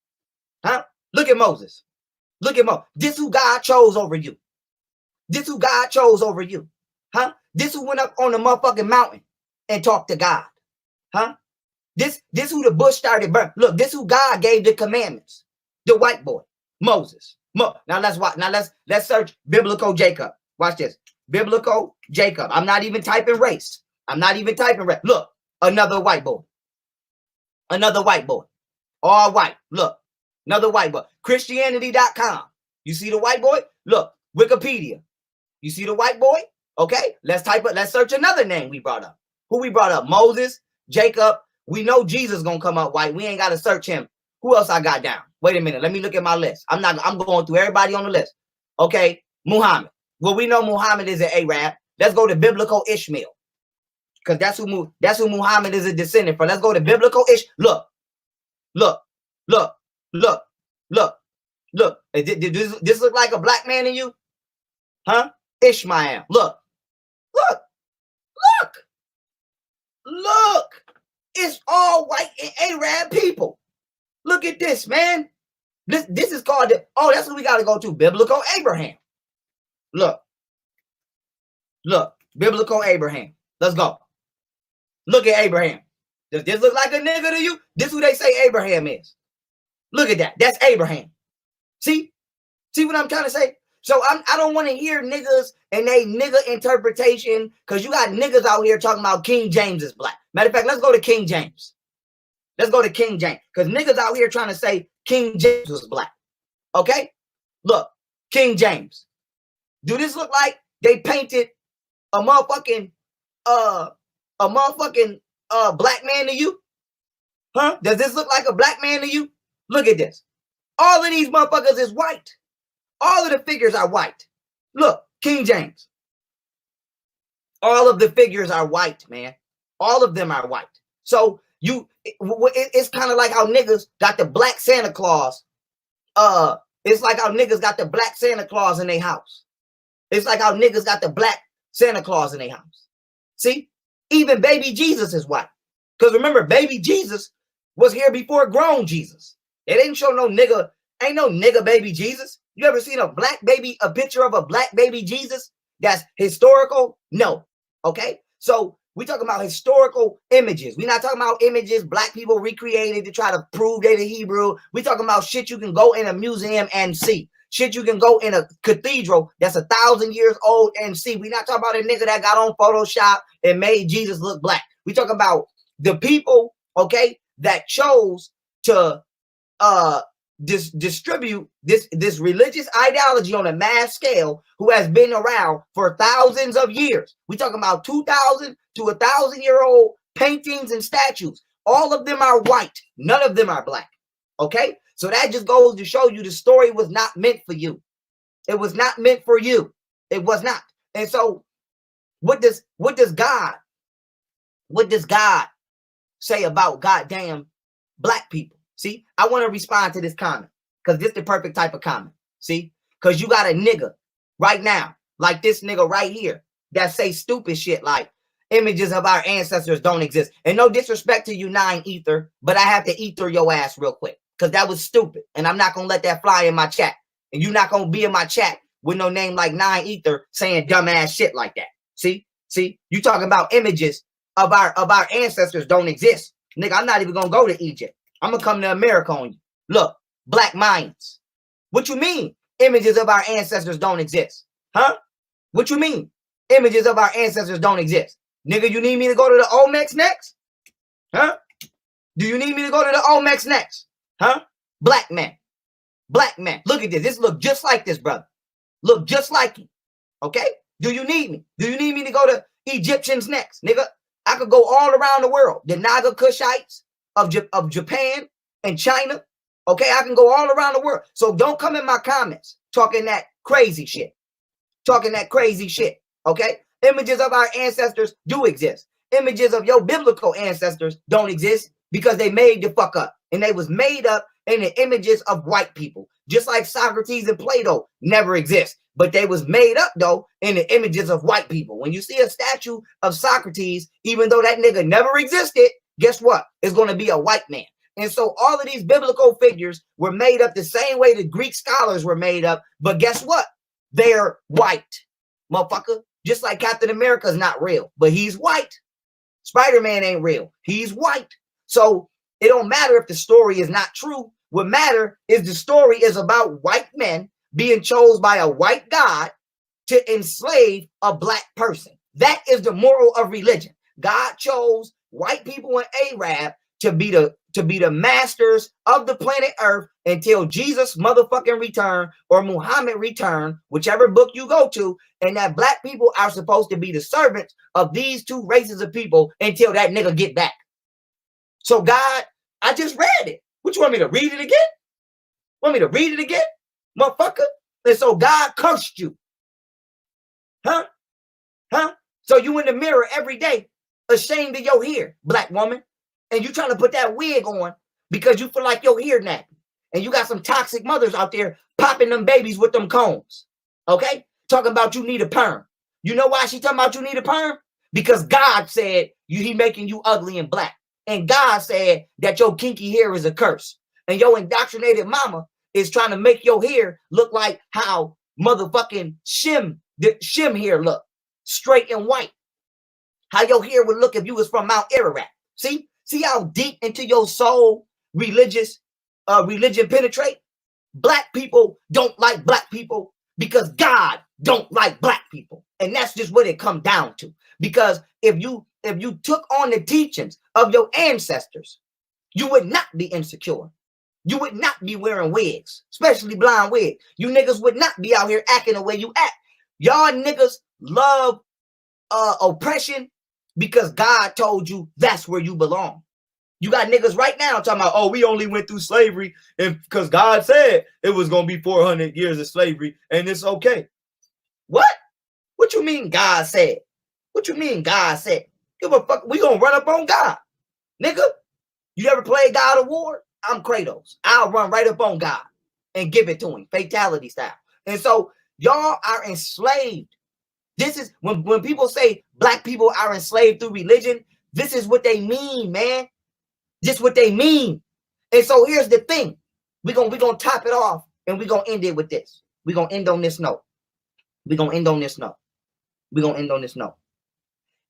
Huh? Look at Moses. This is who God chose over you. Huh? This who went up on the motherfucking mountain and talked to God. Huh? This who the bush started burning. Look, this who God gave the commandments. The white boy, Moses. Now let's watch. Now let's search biblical Jacob. Watch this. Biblical Jacob. I'm not even typing race. Look, another white boy. All white. Look, another white boy. Christianity.com. You see the white boy? Look, Wikipedia. You see the white boy? Okay, let's search another name we brought up. Who we brought up? Moses, Jacob. We know Jesus gonna come up white. We ain't gotta search him. Who else I got down? Wait a minute. Let me look at my list. I'm going through everybody on the list. Okay, Muhammad. Well, we know Muhammad is an Arab. Let's go to biblical Ishmael. Because that's who Muhammad is a descendant from. Let's go to biblical Look. Does this look like a black man to you? Huh? Ishmael. Look. It's all white and Arab people. Look at this, man. This is called that's what we got to go to. Biblical Abraham. Look. Biblical Abraham. Let's go. Look at Abraham. Does this look like a nigga to you? This is who they say Abraham is. Look at that. That's Abraham. See what I'm trying to say? So I don't want to hear niggas and they nigga interpretation, because you got niggas out here talking about King James is black. Matter of fact, let's go to King James. Let's go to King James. Because niggas out here trying to say King James was black. Okay? Look, King James. Do this look like they painted a motherfucking black man to you? Huh? Does this look like a black man to you? Look at this. All of these motherfuckers is white. All of the figures are white. Look, King James. All of the figures are white, man. All of them are white. So it's kind of like how niggas got the black Santa Claus. It's like how niggas got the black Santa Claus in their house. It's like how niggas got the black Santa Claus in their house. See? Even baby Jesus is white. Because remember, baby Jesus was here before grown Jesus. They didn't show no nigga, ain't no nigga baby Jesus. You ever seen a picture of a black baby Jesus that's historical? No. Okay? So we talking about historical images. We're not talking about images black people recreated to try to prove they the Hebrew. We talking about shit you can go in a museum and see. Shit you can go in a cathedral that's 1,000 years old and see. We're not talking about a nigga that got on Photoshop and made Jesus look black. We talking about the people, okay, that chose to distribute this religious ideology on a mass scale, who has been around for thousands of years. We talking about 2,000 to 1,000-year-old paintings and statues. All of them are white. None of them are black. Okay, so that just goes to show you the story was not meant for you. It was not meant for you. It was not. And so, what does God say about goddamn black people? See, I want to respond to this comment because this is the perfect type of comment. See, because you got a nigga right now, like this nigga right here, that say stupid shit like images of our ancestors don't exist. And no disrespect to you, 9 Ether, but I have to ether your ass real quick because that was stupid. And I'm not going to let that fly in my chat. And you're not going to be in my chat with no name like 9 Ether saying dumbass shit like that. See, you talking about images of our ancestors don't exist. Nigga, I'm not even going to go to Egypt. I'm going to come to America on you. Look, black Mayans. What you mean images of our ancestors don't exist? Huh? What you mean images of our ancestors don't exist? Nigga, you need me to go to the Olmecs next? Huh? Do you need me to go to the Olmecs next? Huh? Black man. Black man. Look at this. This look just like this, brother. Look just like him. Okay? Do you need me? Do you need me to go to Egyptians next? Nigga, I could go all around the world. The Naga Kushites of Japan and China. Okay, I can go all around the world. So don't come in my comments talking that crazy shit. Talking that crazy shit. Okay? Images of our ancestors do exist. Images of your biblical ancestors don't exist because they made the fuck up. And they was made up in the images of white people. Just like Socrates and Plato never exist. But they was made up, though, in the images of white people. When you see a statue of Socrates, even though that nigga never existed, guess what? It's going to be a white man. And so all of these biblical figures were made up the same way the Greek scholars were made up. But guess what? They're white, motherfucker. Just like Captain America is not real, but he's white. Spider-Man ain't real. He's white. So it don't matter if the story is not true. What matter is the story is about white men being chosen by a white God to enslave a black person. That is the moral of religion. God chose white people and Arab to be the masters of the planet Earth until Jesus motherfucking return or Muhammad return, whichever book you go to, and that black people are supposed to be the servants of these two races of people until that nigga get back. So God, I just read it. What, you want me to read it again? Want me to read it again? Motherfucker. And so God cursed you. Huh? So you in the mirror every day, ashamed of your hair, black woman. And you trying to put that wig on because you feel like your hair nappy. And you got some toxic mothers out there popping them babies with them combs. Okay? Talking about you need a perm. You know why she talking about you need a perm? Because God said he making you ugly and black. And God said that your kinky hair is a curse. And your indoctrinated mama is trying to make your hair look like how motherfucking Shem hair look. Straight and white. How your hair would look if you was from Mount Ararat. See how deep into your soul religion penetrate? Black people don't like black people because God don't like black people. And that's just what it comes down to. Because if you took on the teachings of your ancestors, You would not be insecure. You would not be wearing wigs, especially blonde wigs. You niggas would not be out here acting the way you act. Y'all niggas love oppression because God told you that's where you belong. You got niggas right now talking about, oh, we only went through slavery and because God said it was going to be 400 years of slavery and it's okay. What? What you mean God said? What you mean God said? Give a fuck. We going to run up on God. Nigga, you ever played God of War? I'm Kratos. I'll run right up on God and give it to him, fatality style. And so y'all are enslaved. This is when people say black people are enslaved through religion, this is what they mean, man. Just what they mean. And so here's the thing. We're gonna top it off and we're gonna end it with this. We're gonna end on this note. We're gonna end on this note. We're gonna end on this note.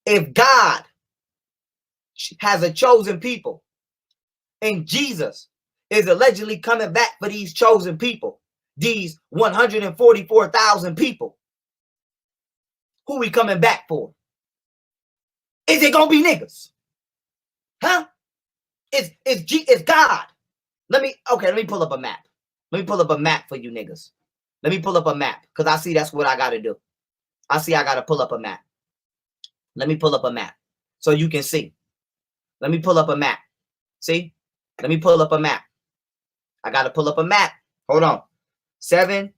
If God has a chosen people and Jesus is allegedly coming back for these chosen people, these 144,000 people, who we coming back for? Is it gonna be niggas? Huh? It's God. Let me pull up a map. Let me pull up a map for you niggas. Let me pull up a map because I see that's what I gotta do. I see I gotta pull up a map. Let me pull up a map so you can see. Let me pull up a map. See? Let me pull up a map. I gotta pull up a map. Hold on. 7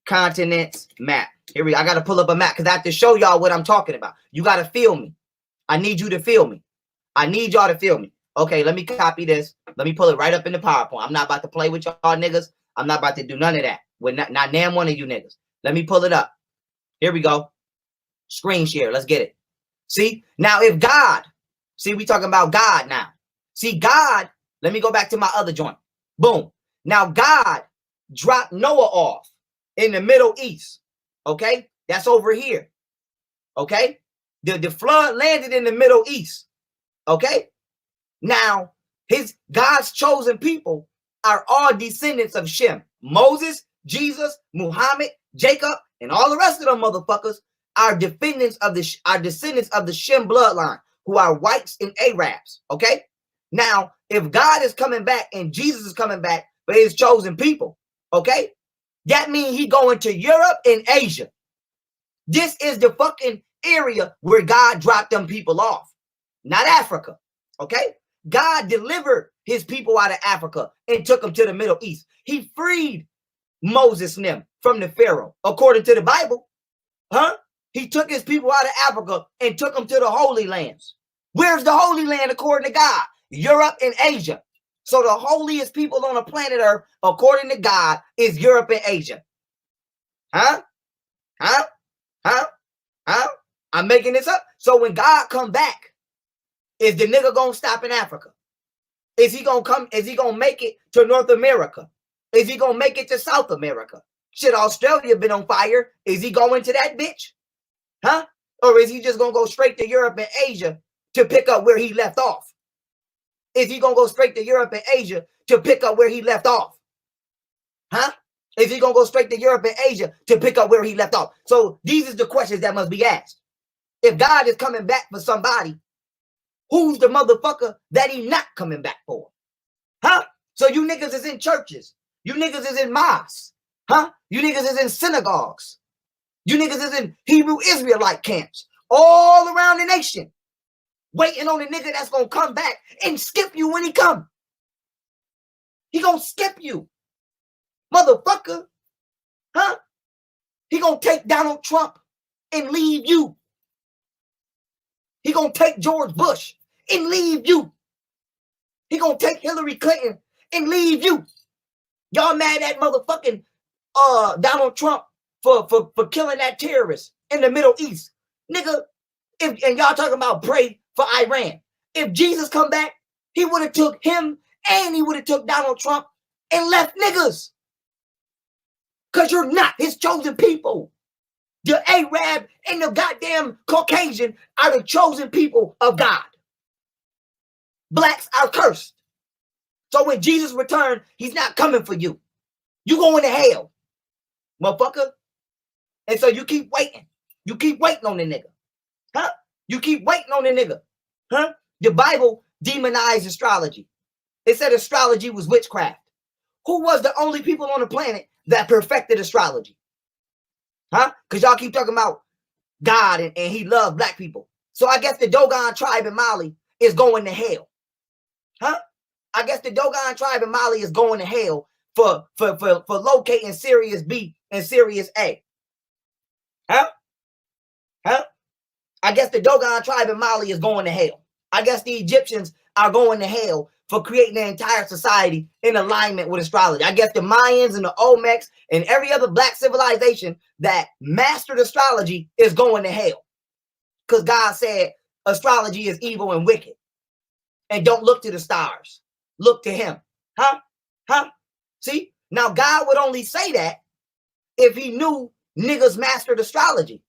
continents map. Here we go. I gotta pull up a map because I have to show y'all what I'm talking about. You gotta feel me. I need you to feel me. I need y'all to feel me. Okay, let me copy this. Let me pull it right up in the PowerPoint. I'm not about to play with y'all niggas. I'm not about to do none of that. With not damn one of you niggas. Let me pull it up. Here we go. Screen share. Let's get it. See? Now, if God, see, we talking about God now. See, God, let me go back to my other joint. Boom. Now, God dropped Noah off in the Middle East. Okay? That's over here. Okay? The flood landed in the Middle East. Okay? Now, God's chosen people are all descendants of Shem. Moses, Jesus, Muhammad, Jacob, and all the rest of them motherfuckers are descendants of the Shem bloodline, who are whites and Arabs. Okay? Now, if God is coming back and Jesus is coming back for his chosen people, okay, that means he going to Europe and Asia. This is the fucking area where God dropped them people off, not Africa. Okay? God delivered his people out of Africa and took them to the Middle East. He freed Moses and them from the Pharaoh, according to the Bible. Huh? He took his people out of Africa and took them to the Holy Lands. Where's the Holy Land according to God? Europe and Asia. So the holiest people on the planet Earth, according to God, is Europe and Asia. Huh? Huh? Huh? Huh? I'm making this up. So when God come back, is the nigga gonna stop in Africa? Is he gonna come? Is he gonna make it to North America? Is he gonna make it to South America? Shit, Australia been on fire. Is he going to that bitch? Huh? Or is he just gonna go straight to Europe and Asia to pick up where he left off? Is he gonna go straight to Europe and Asia to pick up where he left off? Huh? Is he gonna go straight to Europe and Asia to pick up where he left off? So these are the questions that must be asked. If God is coming back for somebody, who's the motherfucker that he not coming back for? Huh? So you niggas is in churches. You niggas is in mosques. Huh? You niggas is in synagogues. You niggas is in Hebrew Israelite camps all around the nation, waiting on the nigga that's gonna come back and skip you when he come. He gonna skip you, motherfucker. Huh? He gonna take Donald Trump and leave you. He gonna take George Bush and leave you. He gonna take Hillary Clinton and leave you. Y'all mad at motherfucking Donald Trump for killing that terrorist in the Middle East. Nigga, and y'all talking about pray for Iran. If Jesus come back, he would have took him and he would have took Donald Trump and left niggas. Because you're not his chosen people. The Arab and the goddamn Caucasian are the chosen people of God. Blacks are cursed. So when Jesus returns, he's not coming for you. You going to hell, motherfucker. And so you keep waiting. You keep waiting on the nigga. Huh? You keep waiting on the nigga. Huh? The Bible demonized astrology. It said astrology was witchcraft. Who was the only people on the planet that perfected astrology? Huh? Because y'all keep talking about God and he loved black people. So I guess the Dogon tribe in Mali is going to hell. Huh? I guess the Dogon tribe in Mali is going to hell for locating Sirius B and Sirius A. Huh? Huh? I guess the Dogon tribe in Mali is going to hell. I guess the Egyptians are going to hell for creating their entire society in alignment with astrology. I guess the Mayans and the Olmecs and every other black civilization that mastered astrology is going to hell. Because God said astrology is evil and wicked. And don't look to the stars. Look to him. Huh? Huh? See? Now God would only say that if he knew niggas mastered astrology.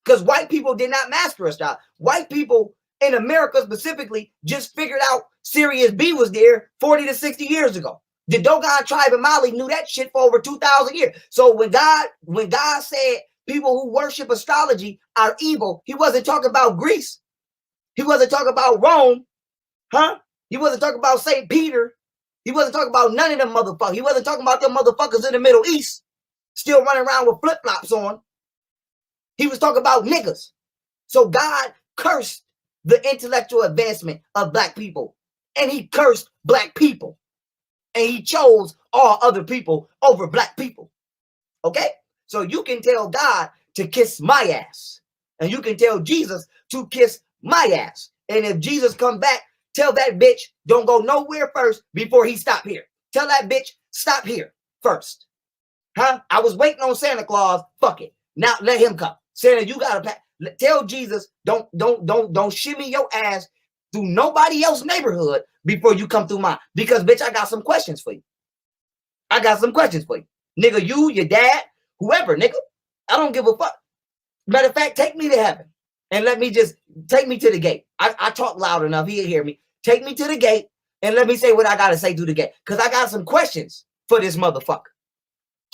Because white people did not master astrology. White people in America specifically just figured out Sirius B was there 40 to 60 years ago. The Dogon tribe in Mali knew that shit for over 2,000 years. So when God said people who worship astrology are evil, he wasn't talking about Greece. He wasn't talking about Rome. Huh? He wasn't talking about St. Peter. He wasn't talking about none of them motherfuckers. He wasn't talking about them motherfuckers in the Middle East still running around with flip-flops on. He was talking about niggas. So God cursed the intellectual advancement of black people. And he cursed black people. And he chose all other people over black people. Okay? So you can tell God to kiss my ass. And you can tell Jesus to kiss my ass. And if Jesus come back, tell that bitch don't go nowhere first before he stop here. Tell that bitch stop here first. Huh? I was waiting on Santa Claus. Fuck it. Now let him come. Santa, you gotta tell Jesus don't shimmy your ass through nobody else's neighborhood before you come through mine. Because bitch, I got some questions for you. I got some questions for you. Nigga, you, your dad, whoever, nigga. I don't give a fuck. Matter of fact, take me to heaven. And let me just take me to the gate. I talk loud enough. He'll hear me. Take me to the gate and let me say what I got to say through the gate. Because I got some questions for this motherfucker.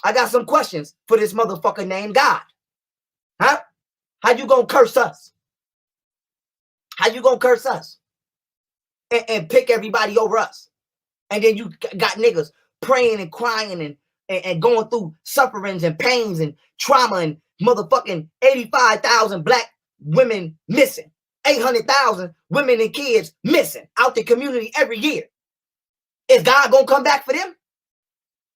I got some questions for this motherfucker named God. Huh? How you gonna curse us? How you gonna curse us? And pick everybody over us? And then you got niggas praying and crying and going through sufferings and pains and trauma and motherfucking 85,000 black women missing. 800,000 women and kids missing out the community every year. Is God gonna come back for them?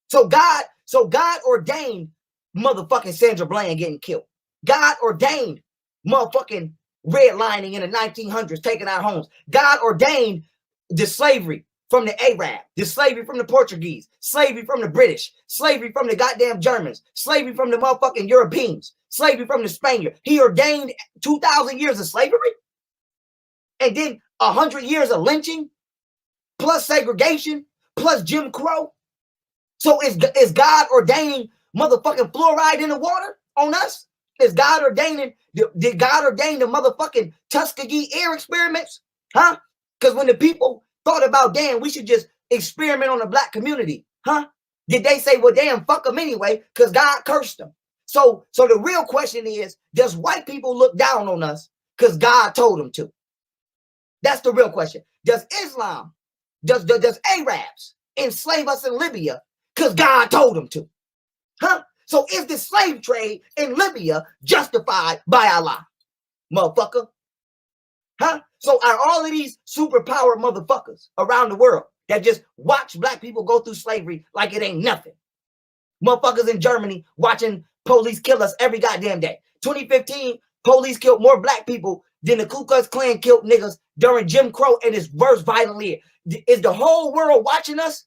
So God ordained motherfucking Sandra Bland getting killed. God ordained motherfucking redlining in the 1900s, taking our homes. God ordained the slavery from the Arab, the slavery from the Portuguese, slavery from the British, slavery from the goddamn Germans, slavery from the motherfucking Europeans, slavery from the Spaniards. He ordained 2,000 years of slavery and then 100 years of lynching plus segregation plus Jim Crow. So is God ordaining motherfucking fluoride in the water on us? Is God ordaining, did God ordain the motherfucking Tuskegee air experiments? Huh? Because when the people thought about, damn, we should just experiment on the black community, huh? Did they say, well, damn, fuck them anyway, because God cursed them? So the real question is, does white people look down on us because God told them to? That's the real question. Does Islam, does Arabs enslave us in Libya because God told them to? Huh? So is the slave trade in Libya justified by Allah? Motherfucker. Huh? So are all of these superpower motherfuckers around the world that just watch black people go through slavery like it ain't nothing? Motherfuckers in Germany watching police kill us every goddamn day. 2015, police killed more black people than the Ku Klux Klan killed niggas during Jim Crow and his worst violent year. Is the whole world watching us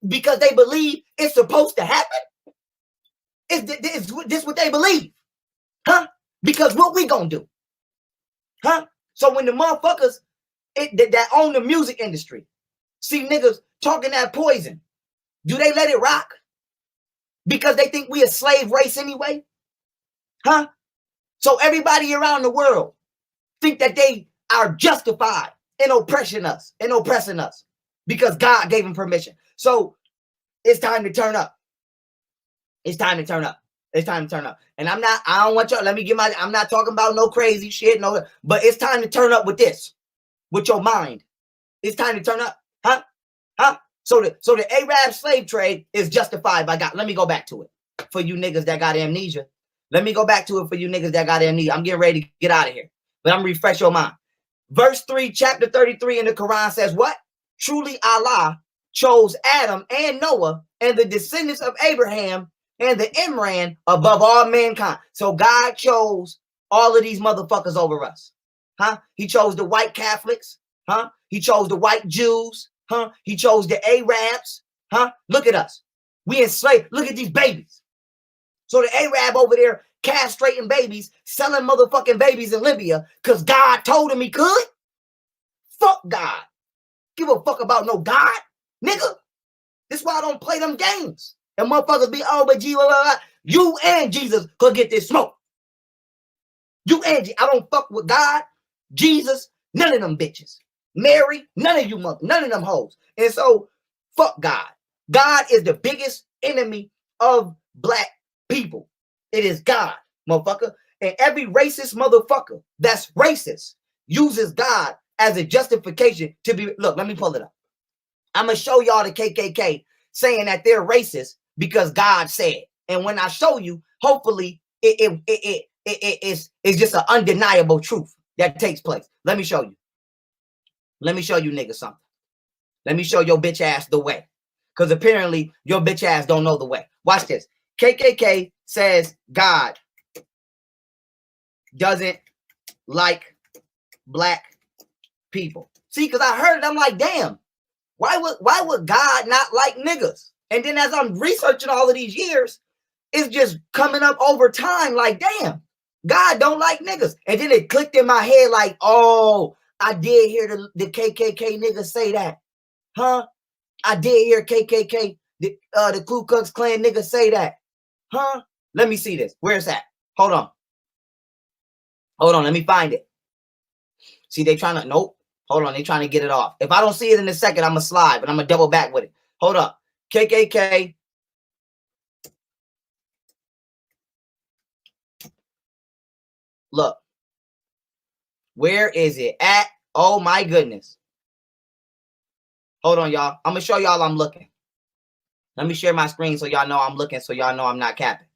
because they believe it's supposed to happen? Is this what they believe? Huh? Because what we gonna do? Huh? So when the motherfuckers that own the music industry see niggas talking that poison, do they let it rock? Because they think we a slave race anyway? Huh? So everybody around the world think that they are justified in oppressing us because God gave them permission. So it's time to turn up. It's time to turn up. It's time to turn up. And I don't want y'all, I'm not talking about no crazy shit, no, but it's time to turn up with this, with your mind. It's time to turn up. Huh? Huh? So the Arab slave trade is justified by God. Let me go back to it for you niggas that got amnesia. Let me go back to it for you niggas that got amnesia. I'm getting ready to get out of here, but I'm refresh your mind. Verse 3, chapter 33 in the Quran says what? Truly Allah chose Adam and Noah and the descendants of Abraham and the Imran above all mankind. So God chose all of these motherfuckers over us. Huh? He chose the white Catholics. Huh? He chose the white Jews. Huh? He chose the Arabs. Huh? Look at us. We enslaved. Look at these babies. So the Arab over there castrating babies, selling motherfucking babies in Libya because God told him he could. Fuck God. Give a fuck about no God, nigga. This is why I don't play them games. And motherfuckers be, oh, but Jesus, you and Jesus could get this smoke. You and I don't fuck with God, Jesus, none of them bitches. Mary, none of you mother, none of them hoes. And so, fuck God. God is the biggest enemy of black people. It is God, motherfucker. And every racist motherfucker that's racist uses God as a justification to be, look, let me pull it up. I'm going to show y'all the KKK saying that they're racist because God said. And when I show you, hopefully it's just an undeniable truth that takes place. Let me show you. Let me show you niggas something. Let me show your bitch ass the way. Because apparently your bitch ass don't know the way. Watch this. KKK says God doesn't like black people. See, because I heard it, I'm like, damn, why would God not like niggas? And then as I'm researching all of these years, it's just coming up over time like, damn, God don't like niggas. And then it clicked in my head like, oh, I did hear the KKK niggas say that. Huh? I did hear KKK, the Ku Klux Klan niggas say that. Huh? Let me see this. Where's that? Hold on. Hold on. Let me find it. See, they trying to, nope. Hold on. They trying to get it off. If I don't see it in a second, I'm going to slide, but I'm going to double back with it. Hold up. KKK. Look. Where is it at? Oh, my goodness. Hold on, y'all. I'm going to show y'all I'm looking. Let me share my screen so y'all know I'm looking, so y'all know I'm not capping.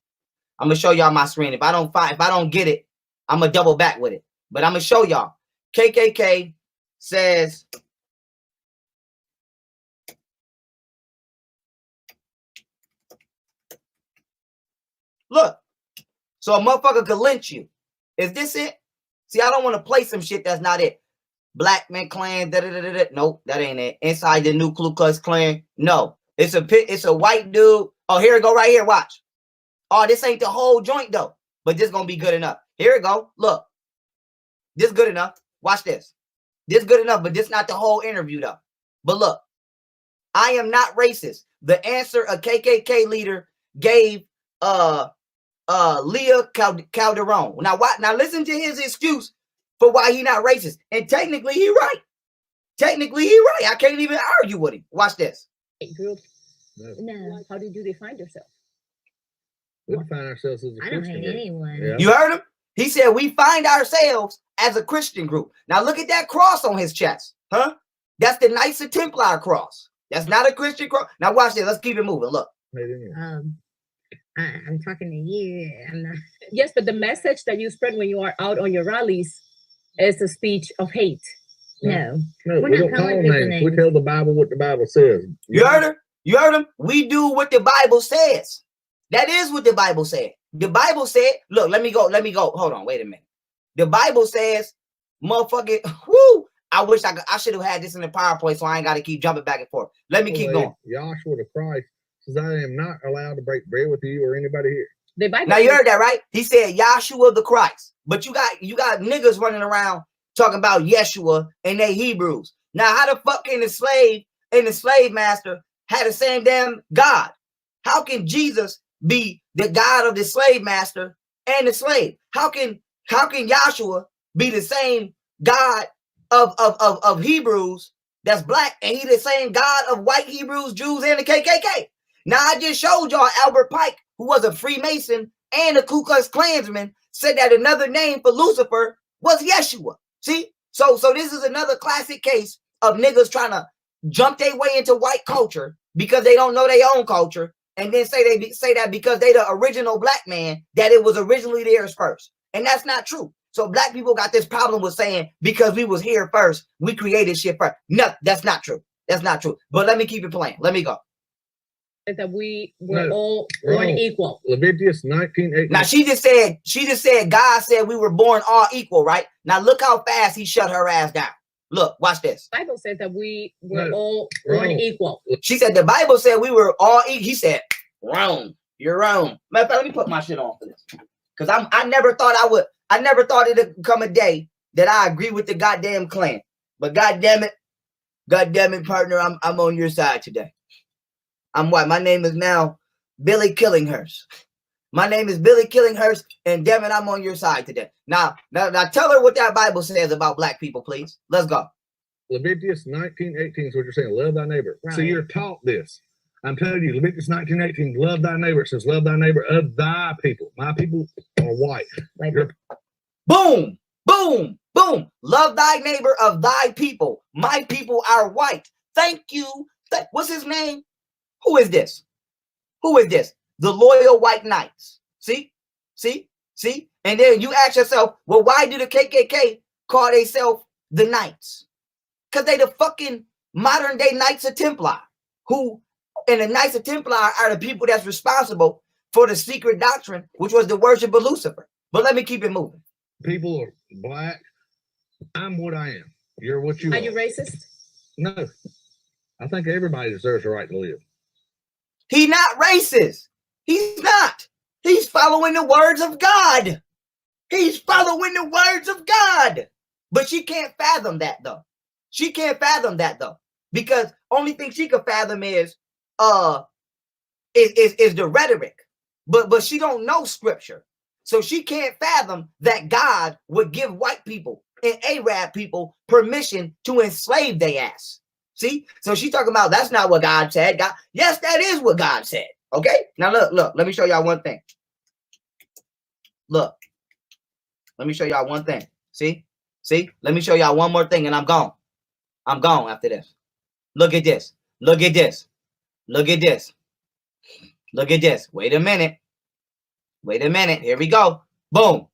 I'm going to show y'all my screen. If I don't get it, I'm going to double back with it. But I'm going to show y'all. KKK says, look, so a motherfucker could lynch you. Is this it? See, I don't want to play some shit that's not it. Black Man Clan, da-da-da-da-da. Nope, that ain't it. Inside the new Ku Klux Klan. No, it's a white dude. Oh, here it go right here. Watch. Oh, this ain't the whole joint though, but this gonna be good enough. Here it go. Look, this good enough. Watch this. This good enough, but this not the whole interview though. But look, I am not racist. The answer a KKK leader gave Leah Calderon. Now listen to his excuse for why he not racist. And technically he right. Technically he right. I can't even argue with him. Watch this. Group. No. How did you define yourself? We define ourselves as a I don't Christian hate group. anyone. Yeah. You heard him? He said we find ourselves as a Christian group. Now look at that cross on his chest. Huh? That's the Knights of Templar cross. That's not a Christian cross. Now watch this. Let's keep it moving. Look. I'm talking to you. I'm not. Yes, but the message that you spread when you are out on your rallies is a speech of hate. No. No, We're we not don't call calling names. people We names. tell the Bible what the Bible says. You heard him? You heard him? We do what the Bible says. That is what the Bible said. The Bible said, look, let me go. Hold on, wait a minute. The Bible says, motherfucking, whoo, I should have had this in the PowerPoint so I ain't got to keep jumping back and forth. Let me keep going. Joshua the Christ says, I am not allowed to break bread with you or anybody here. The Bible. Now you heard that, right? He said Yahshua the Christ. But you got niggas running around talking about Yeshua and they Hebrews. Now, how the fuck can the slave and the slave master had the same damn God? How can Jesus be the God of the slave master and the slave? How can Yahshua be the same God of Hebrews that's black and he the same God of white Hebrews, Jews, and the KKK? Now I just showed y'all Albert Pike, who was a Freemason and a Ku Klux Klansman, said that another name for Lucifer was Yeshua. See? So this is another classic case of niggas trying to jump their way into white culture because they don't know their own culture, and then say that because they the original black man, that it was originally theirs first. And that's not true. So black people got this problem with saying because we was here first, we created shit first. No, that's not true. That's not true. But let me keep it playing. Let me go. That we were No, all born wrong. equal. Leviticus 19:18. Now she just said God said we were born all equal, right? Now look how fast he shut her ass down. Look, watch this. Bible says that we were No, all born wrong. equal. She said the Bible said we were all equal. He said, wrong. You're wrong. Matter of fact, let me put my shit on for this. Because I never thought it'd come a day that I agree with the goddamn Klan. But goddamn it, partner, I'm on your side today. I'm white. My name is now Billy Killinghurst. My name is Billy Killinghurst, and damn it, I'm on your side today. Now tell her what that Bible says about black people, please. Let's go. Leviticus 19:18 is what you're saying. Love thy neighbor. So Right. you're taught this. I'm telling you, Leviticus 19:18, love thy neighbor. It says, love thy neighbor of thy people. My people are white. Like You're- Boom, boom, boom. Love thy neighbor of thy people. My people are white. Thank you. What's his name? Who is this? Who is this? The loyal white knights. See? And then you ask yourself, well, why do the KKK call themselves the knights? Because they the fucking modern day Knights of Templar, and the Knights of Templar are the people that's responsible for the secret doctrine, which was the worship of Lucifer. But let me keep it moving. People are black. I'm what I am. You're what you are. Are you racist? No. I think everybody deserves the right to live. He's not racist. He's not. He's following the words of God. He's following the words of God. But she can't fathom that though. She can't fathom that though. Because only thing she could fathom is the rhetoric. But she don't know scripture. So she can't fathom that God would give white people and Arab people permission to enslave their ass. See? So she's talking about that's not what God said. Yes, that is what God said. Okay? Now look, let me show y'all one thing. Look. Let me show y'all one thing. See? Let me show y'all one more thing and I'm gone. I'm gone after this. Look at this. Look at this. Look at this. Look at this. Wait a minute. Here we go. Boom.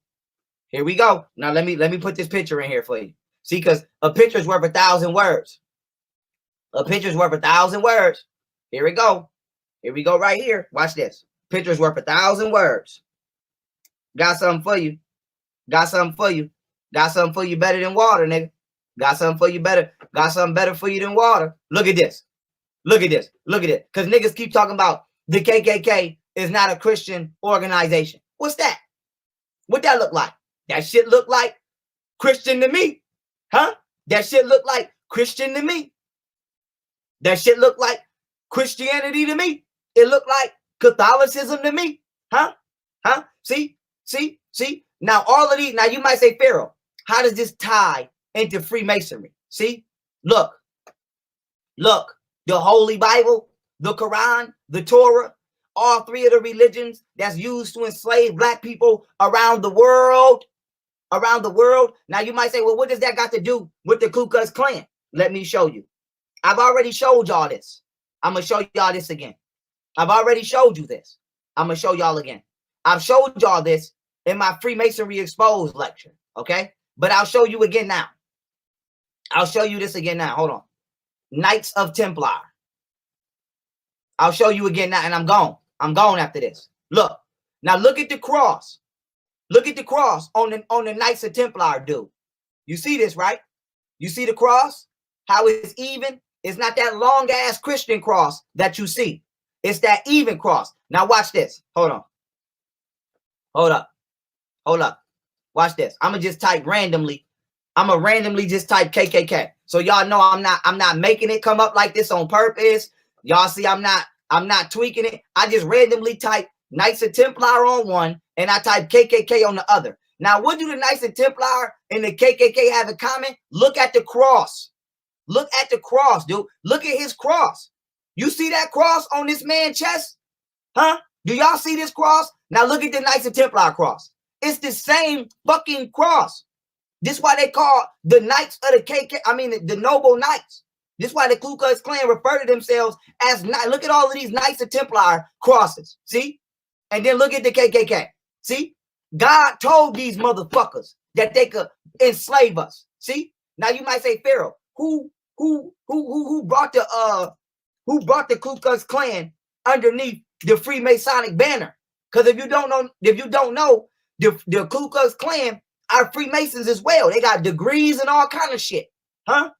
Here we go. Now let me put this picture in here for you. See, because a picture's worth 1,000 words. A picture's worth 1,000 words. Here we go. Here we go right here. Watch this. Picture's worth 1,000 words. Got something for you. Got something for you. Got something for you better than water, nigga. Got something for you better. Got something better for you than water. Look at this. Look at this. Look at it. Because niggas keep talking about the KKK is not a Christian organization. What's that? What that look like? That shit look like Christian to me. Huh? That shit look like Christian to me. That shit look like Christianity to me. It look like Catholicism to me. Huh? See? Now all of these, now you might say, Pharaoh, how does this tie into Freemasonry? See? Look, the Holy Bible, the Quran, the Torah, all three of the religions that's used to enslave black people around the world. Now you might say, well, what does that got to do with the Ku Klux Klan? Let me show you. I've already showed y'all this. I'm going to show y'all this again. I've already showed you this. I'm going to show y'all again. I've showed y'all this in my Freemasonry Exposed lecture, okay? But I'll show you again now. I'll show you this again now. Hold on. Knights of Templar. I'll show you again now, and I'm gone. I'm gone after this. Look. Now look at the cross. Look at the cross on the Knights of Templar, dude. You see this, right? You see the cross? How it's even? It's not that long-ass Christian cross that you see. It's that even cross. Now watch this. Hold on. Hold up. Watch this. I'm gonna just type randomly. I'm gonna randomly just type KKK. So y'all know I'm not making it come up like this on purpose. Y'all see I'm not tweaking it. I just randomly type Knights of Templar on one and I type KKK on the other. Now, what do the Knights of Templar and the KKK have in common? Look at the cross. Look at the cross, dude. Look at his cross. You see that cross on this man's chest? Huh? Do y'all see this cross? Now look at the Knights of Templar cross. It's the same fucking cross. This is why they call the Knights of the KK, I mean, the Noble Knights. This is why the Ku Klux Klan refer to themselves as, look at all of these Knights of Templar crosses, see? And then look at the KKK, see? God told these motherfuckers that they could enslave us, see? Now you might say, Pharaoh, who brought the Ku Klux Klan underneath the Freemasonic banner? Because if you don't know, the Ku Klux Klan are Freemasons as well. They got degrees and all kind of shit, huh?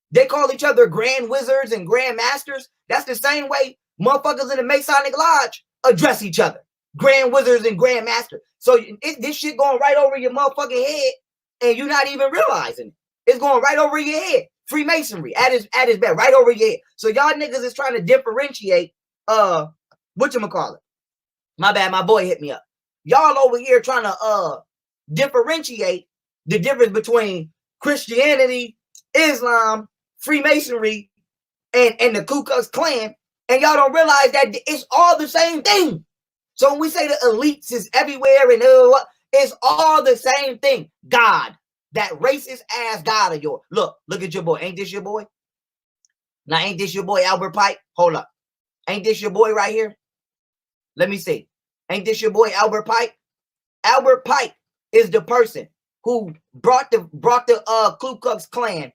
They call each other Grand Wizards and Grand Masters. That's the same way motherfuckers in the Masonic Lodge address each other. Grand Wizards and Grand Master. So this shit going right over your motherfucking head, and you're not even realizing it. It's going right over your head. Freemasonry at its best, right over your head. So y'all niggas is trying to differentiate whatchamacallit. My bad, my boy hit me up. Y'all over here trying to differentiate the difference between Christianity, Islam, Freemasonry, and the Ku Klux Klan, and y'all don't realize that it's all the same thing. So when we say the elites is everywhere and it's all the same thing. God, that racist ass God of yours. Look at your boy. Ain't this your boy? Now, ain't this your boy Albert Pike? Hold up. Ain't this your boy right here? Let me see. Ain't this your boy Albert Pike? Albert Pike is the person who brought the Ku Klux Klan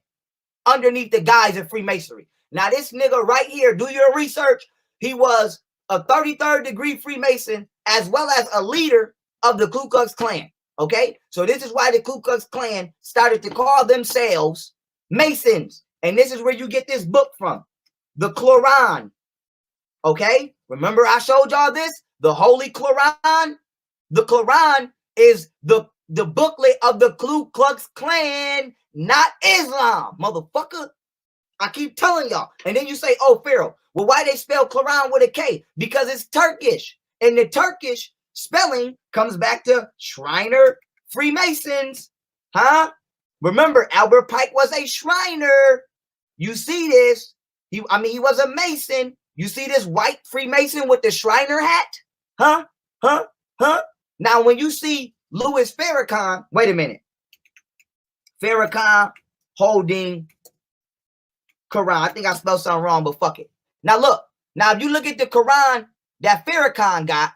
underneath the guise of Freemasonry. Now, this nigga right here, do your research. He was a 33rd degree Freemason as well as a leader of the Ku Klux Klan. Okay, so this is why the Ku Klux Klan started to call themselves Masons. And this is where you get this book from, the Quran. Okay, remember I showed y'all this? The Holy Quran. The Quran is the booklet of the Ku Klux Klan, not Islam, motherfucker. I keep telling y'all. And then you say, oh, Pharaoh, well, why they spell Quran with a K? Because it's Turkish. And the Turkish spelling comes back to Shriner Freemasons. Huh? Remember, Albert Pike was a Shriner. You see this? He was a Mason. You see this white Freemason with the Shriner hat? Huh? Huh? Huh? Now, when you see Louis Farrakhan, wait a minute. Farrakhan holding Quran. I think I spelled something wrong, but fuck it. Now, look. Now, if you look at the Quran that Farrakhan got,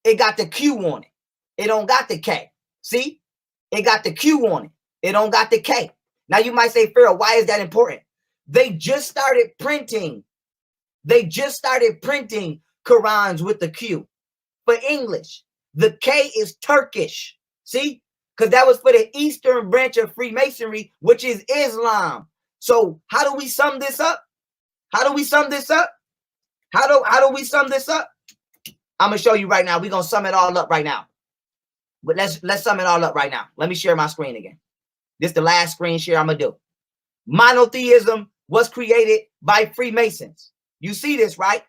it got the Q on it. It don't got the K. See? It got the Q on it. It don't got the K. Now, you might say, Pharaoh, why is that important? They just started printing. They just started printing Qurans with the Q for English. The K is Turkish. See? Because that was for the Eastern branch of Freemasonry, which is Islam. So how do we sum this up? How do we sum this up? How do we sum this up? I'm gonna show you right now. We're gonna sum it all up right now. But let's sum it all up right now. Let me share my screen again. This is the last screen share I'm gonna do. Monotheism was created by Freemasons. You see this, right?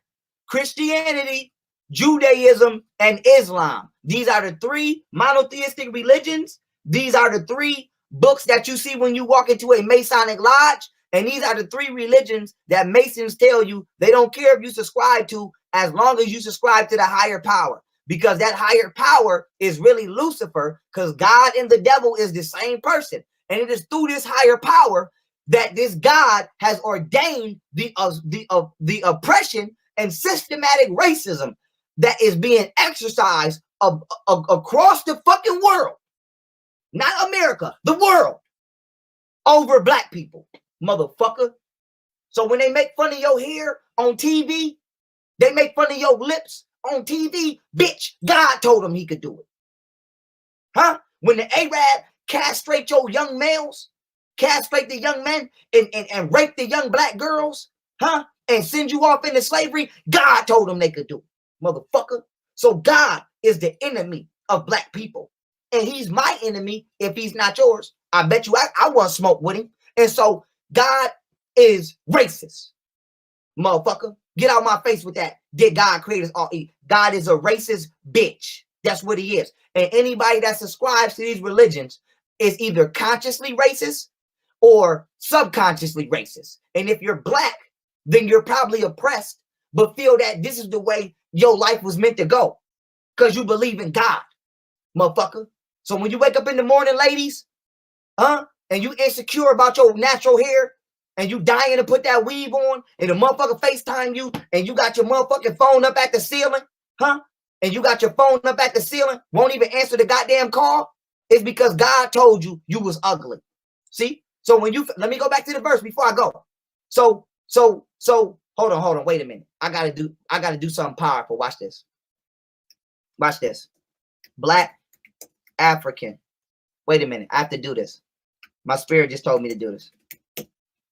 Christianity, Judaism, and Islam. These are the three monotheistic religions. These are the three books that you see when you walk into a Masonic lodge. And these are the three religions that Masons tell you they don't care if you subscribe to, as long as you subscribe to the higher power. Because that higher power is really Lucifer, because God and the devil is the same person. And it is through this higher power that this God has ordained the oppression and systematic racism that is being exercised across the fucking world. Not America, the world, over black people, motherfucker. So when they make fun of your hair on TV, they make fun of your lips on TV, bitch, God told him he could do it. Huh? When the Arab castrate your young males, castrate the young men, and rape the young black girls, huh? And send you off into slavery, God told them they could do it, motherfucker. So God is the enemy of black people. And he's my enemy if he's not yours. I bet you I want to smoke with him. And so God is racist, motherfucker. Get out my face with that. Did God create us all? God is a racist bitch. That's what he is. And anybody that subscribes to these religions is either consciously racist or subconsciously racist. And if you're black, then you're probably oppressed, but feel that this is the way your life was meant to go because you believe in God, motherfucker. So when you wake up in the morning, ladies, huh? and you insecure about your natural hair, and you dying to put that weave on, and the motherfucker FaceTime you, and you got your motherfucking phone up at the ceiling, huh? And you got your phone up at the ceiling, won't even answer the goddamn call, it's because God told you you was ugly. See? So when you, let me go back to the verse before I go. So hold on, wait a minute. I gotta do something powerful. Watch this. Watch this. Black African. Wait a minute. I have to do this. My spirit just told me to do this.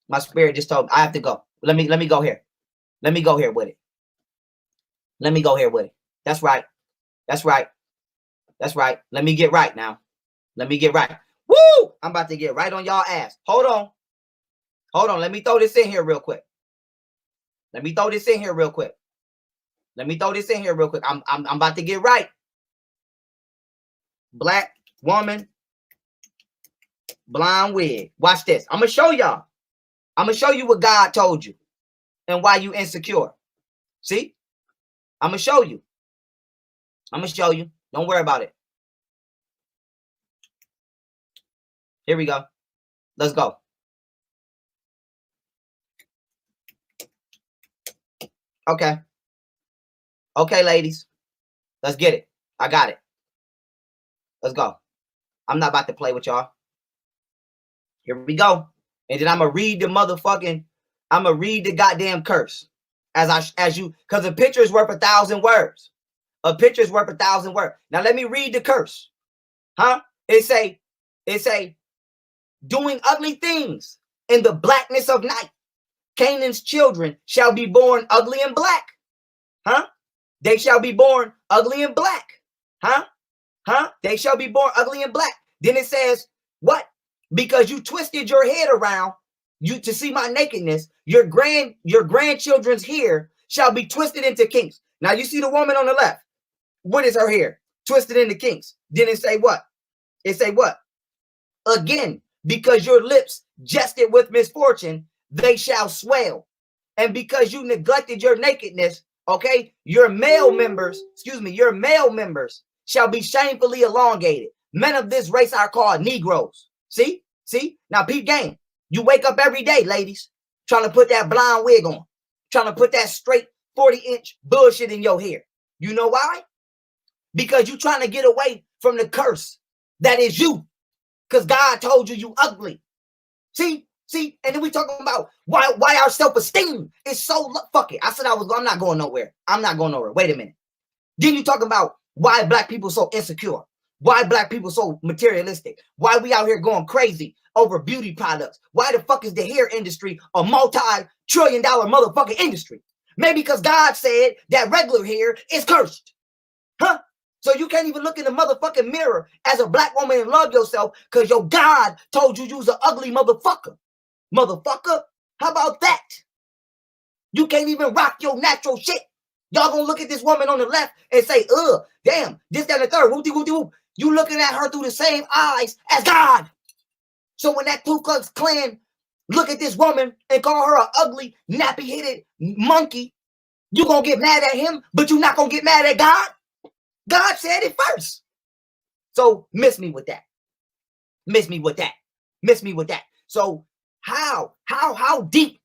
My spirit just told me I have to go. Let me go here. Let me go here with it. Let me go here with it. That's right. That's right. That's right. Let me get right now. Let me get right. Woo! I'm about to get right on y'all ass. Hold on. Hold on. Let me throw this in here real quick. Let me throw this in here real quick. Let me throw this in here real quick. I'm about to get right. Black woman, blonde wig. Watch this. I'm gonna show y'all. I'm gonna show you what God told you and why you insecure. See? I'm gonna show you. I'm gonna show you. Don't worry about it. Here we go. Let's go. Okay. Okay, ladies. Let's get it. I got it. Let's go. I'm not about to play with y'all. Here we go. And then I'm gonna read the goddamn curse. As you, because a picture is worth 1,000 words. A picture is worth 1,000 words. Now let me read the curse. Huh? It say, doing ugly things in the blackness of night. Canaan's children shall be born ugly and black. Huh? They shall be born ugly and black. Huh? Huh? They shall be born ugly and black. Then it says, what? Because you twisted your head around you to see my nakedness, your grandchildren's hair shall be twisted into kinks. Now you see the woman on the left. What is her hair? Twisted into kinks. Then it say what? It say what? Again, because your lips jested with misfortune, they shall swell. And because you neglected your nakedness, okay, your male members shall be shamefully elongated. Men of this race are called Negroes. See? See? Now, peep game. You wake up every day, ladies, trying to put that blonde wig on, trying to put that straight 40-inch bullshit in your hair. You know why? Because you trying to get away from the curse that is you. Because God told you ugly. See? See? And then we talking about why our self-esteem is so fuck it. I said I'm not going nowhere. I'm not going nowhere. Wait a minute. Then you talking about why black people so insecure. Why black people so materialistic? Why we out here going crazy over beauty products? Why the fuck is the hair industry a multi-trillion-dollar motherfucking industry? Maybe because God said that regular hair is cursed. Huh? So you can't even look in the motherfucking mirror as a black woman and love yourself because your God told you was an ugly motherfucker. Motherfucker, how about that? You can't even rock your natural shit. Y'all gonna look at this woman on the left and say, damn, this, that, and the third. Whoop-de-whoop-de-whoop. You looking at her through the same eyes as God. So when that Ku Klux Klan look at this woman and call her an ugly, nappy-headed monkey, you gonna get mad at him, but you're not gonna get mad at God? God said it first. So miss me with that. Miss me with that. Miss me with that. So how deep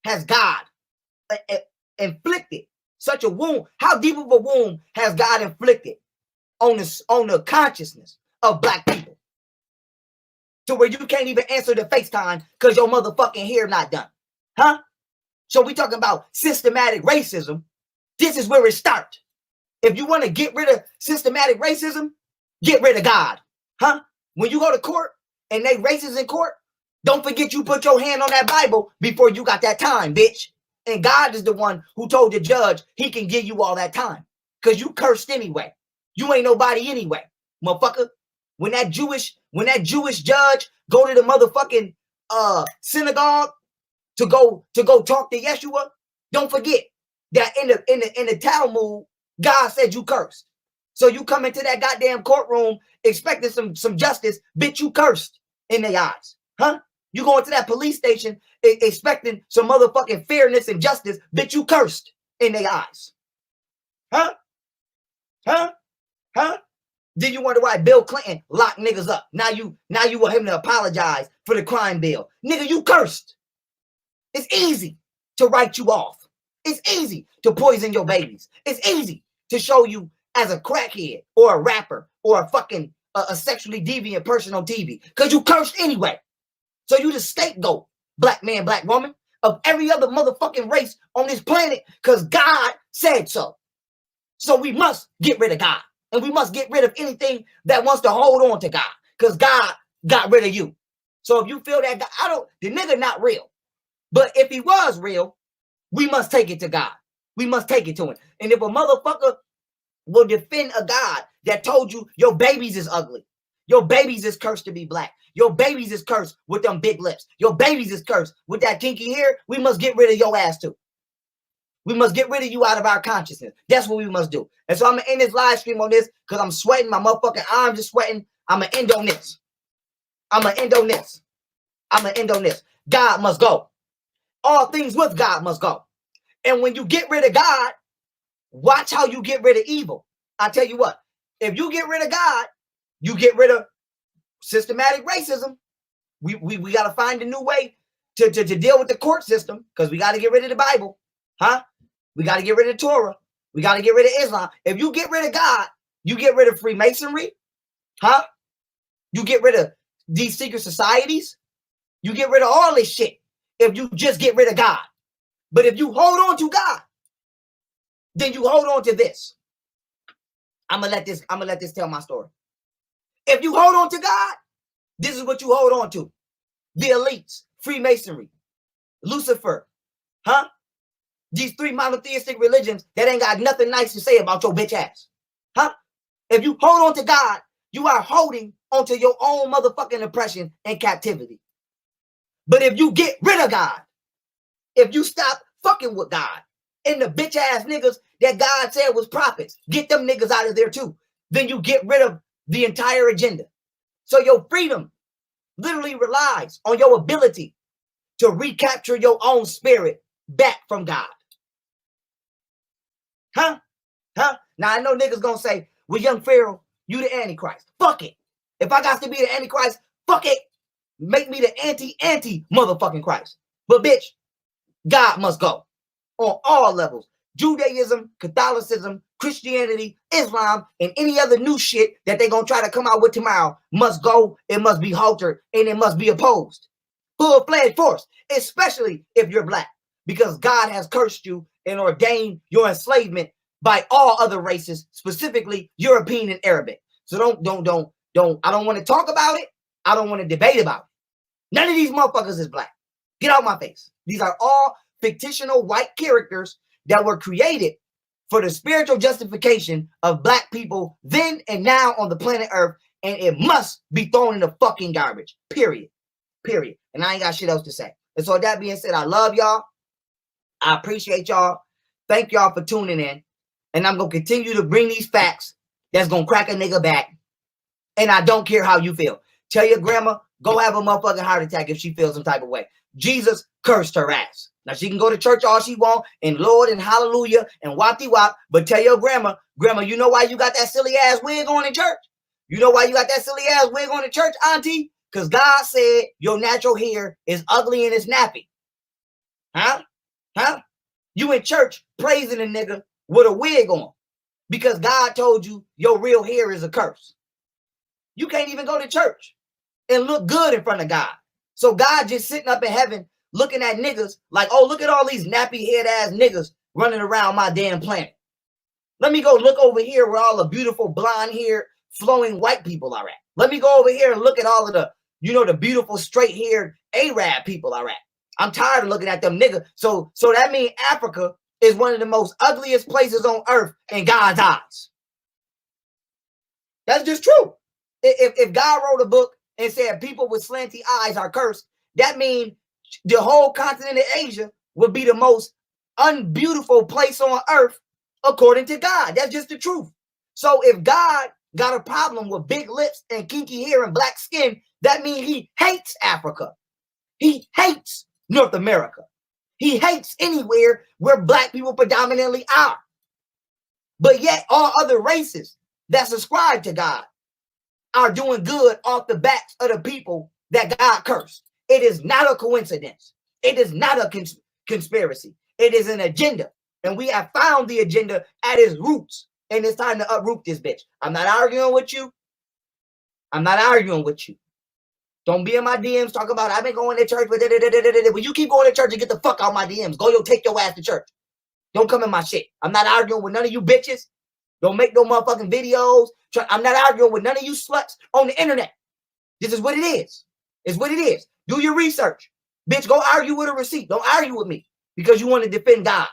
has God inflicted such a wound? How deep of a wound has God inflicted on the consciousness of black people to where you can't even answer the FaceTime because your motherfucking hair not done? Huh? So we talking about systematic racism. This is where it starts. If you want to get rid of systematic racism, get rid of God. Huh? When you go to court and they racist in court, don't forget you put your hand on that Bible before you got that time, bitch. And God is the one who told the judge he can give you all that time because you cursed anyway. You ain't nobody anyway, motherfucker. When that Jewish judge go to the motherfucking synagogue to go talk to Yeshua, don't forget that in the Talmud, God said you cursed. So you come into that goddamn courtroom expecting some justice, bitch, you cursed in their eyes. Huh? You go into that police station expecting some motherfucking fairness and justice, bitch, you cursed in their eyes. Huh? Huh? Huh? Then you wonder why Bill Clinton locked niggas up. Now you want him to apologize for the crime bill. Nigga, you cursed. It's easy to write you off. It's easy to poison your babies. It's easy to show you as a crackhead or a rapper or a fucking a sexually deviant person on TV because you cursed anyway. So you the scapegoat, black man, black woman, of every other motherfucking race on this planet because God said so. So we must get rid of God. And we must get rid of anything that wants to hold on to God because God got rid of you. So if you feel that God, the nigga not real. But if he was real, we must take it to God. We must take it to him. And if a motherfucker will defend a God that told you your babies is ugly, your babies is cursed to be black, your babies is cursed with them big lips, your babies is cursed with that kinky hair, we must get rid of your ass too. We must get rid of you out of our consciousness. That's what we must do. And so I'm going to end this live stream on this because I'm sweating. My motherfucking arms are sweating. I'm going to end on this. I'm going to end on this. I'm going to end on this. God must go. All things with God must go. And when you get rid of God, watch how you get rid of evil. I tell you what, if you get rid of God, you get rid of systematic racism. We got to find a new way to deal with the court system because we got to get rid of the Bible. Huh? We got to get rid of Torah. We got to get rid of Islam. If you get rid of God, you get rid of Freemasonry. Huh? You get rid of these secret societies. You get rid of all this shit if you just get rid of God. But if you hold on to God, then you hold on to this. I'm gonna let this tell my story. If you hold on to God, this is what you hold on to. The elites, Freemasonry, Lucifer, huh? These three monotheistic religions that ain't got nothing nice to say about your bitch ass. Huh? If you hold on to God, you are holding onto your own motherfucking oppression and captivity. But if you get rid of God, if you stop fucking with God and the bitch ass niggas that God said was prophets, get them niggas out of there too. Then you get rid of the entire agenda. So your freedom literally relies on your ability to recapture your own spirit back from God. Huh? Huh? Now I know niggas gonna say, well, young Pharaoh, you the Antichrist. Fuck it. If I got to be the Antichrist, fuck it. Make me the anti motherfucking Christ. But bitch, God must go on all levels. Judaism, Catholicism, Christianity, Islam, and any other new shit that they gonna try to come out with tomorrow must go, it must be halted, and it must be opposed. Full-fledged force, especially if you're black, because God has cursed you and ordained your enslavement by all other races, specifically European and Arabic. So I don't want to talk about it. I don't want to debate about it. None of these motherfuckers is black. Get out my face. These are all fictional white characters that were created for the spiritual justification of black people then and now on the planet Earth, and it must be thrown in the fucking garbage. Period. Period. And I ain't got shit else to say. And so that being said, I love y'all. I appreciate y'all. Thank y'all for tuning in. And I'm going to continue to bring these facts that's going to crack a nigga back. And I don't care how you feel. Tell your grandma, go have a motherfucking heart attack if she feels some type of way. Jesus cursed her ass. Now, she can go to church all she want, and Lord and hallelujah and whoppity wop, but tell your grandma, you know why you got that silly ass wig on in church? You know why you got that silly ass wig on in church, auntie? Because God said your natural hair is ugly and it's nappy. Huh? Huh? You in church praising a nigga with a wig on because God told you your real hair is a curse. You can't even go to church and look good in front of God. So God just sitting up in heaven looking at niggas like, oh, look at all these nappy head ass niggas running around my damn planet. Let me go look over here where all the beautiful blonde haired flowing white people are at. Let me go over here and look at all of the, the beautiful straight haired Arab people are at. I'm tired of looking at them niggas. So that means Africa is one of the most ugliest places on earth in God's eyes. That's just true. If God wrote a book and said people with slanty eyes are cursed, that means the whole continent of Asia would be the most unbeautiful place on earth according to God. That's just the truth. So if God got a problem with big lips and kinky hair and black skin, that means he hates Africa. He hates North America. He hates anywhere where black people predominantly are. But yet all other races that subscribe to God are doing good off the backs of the people that God cursed. It is not a coincidence. It is not a conspiracy. It is an agenda. And we have found the agenda at its roots. And it's time to uproot this bitch. I'm not arguing with you. I'm not arguing with you. Don't be in my DMs talking about I've been going to church. When you keep going to church and get the fuck out of my DMs, take your ass to church. Don't come in my shit. I'm not arguing with none of you bitches. Don't make no motherfucking videos. I'm not arguing with none of you sluts on the internet. This is what it is. It's what it is. Do your research. Bitch, go argue with a receipt. Don't argue with me because you want to defend God.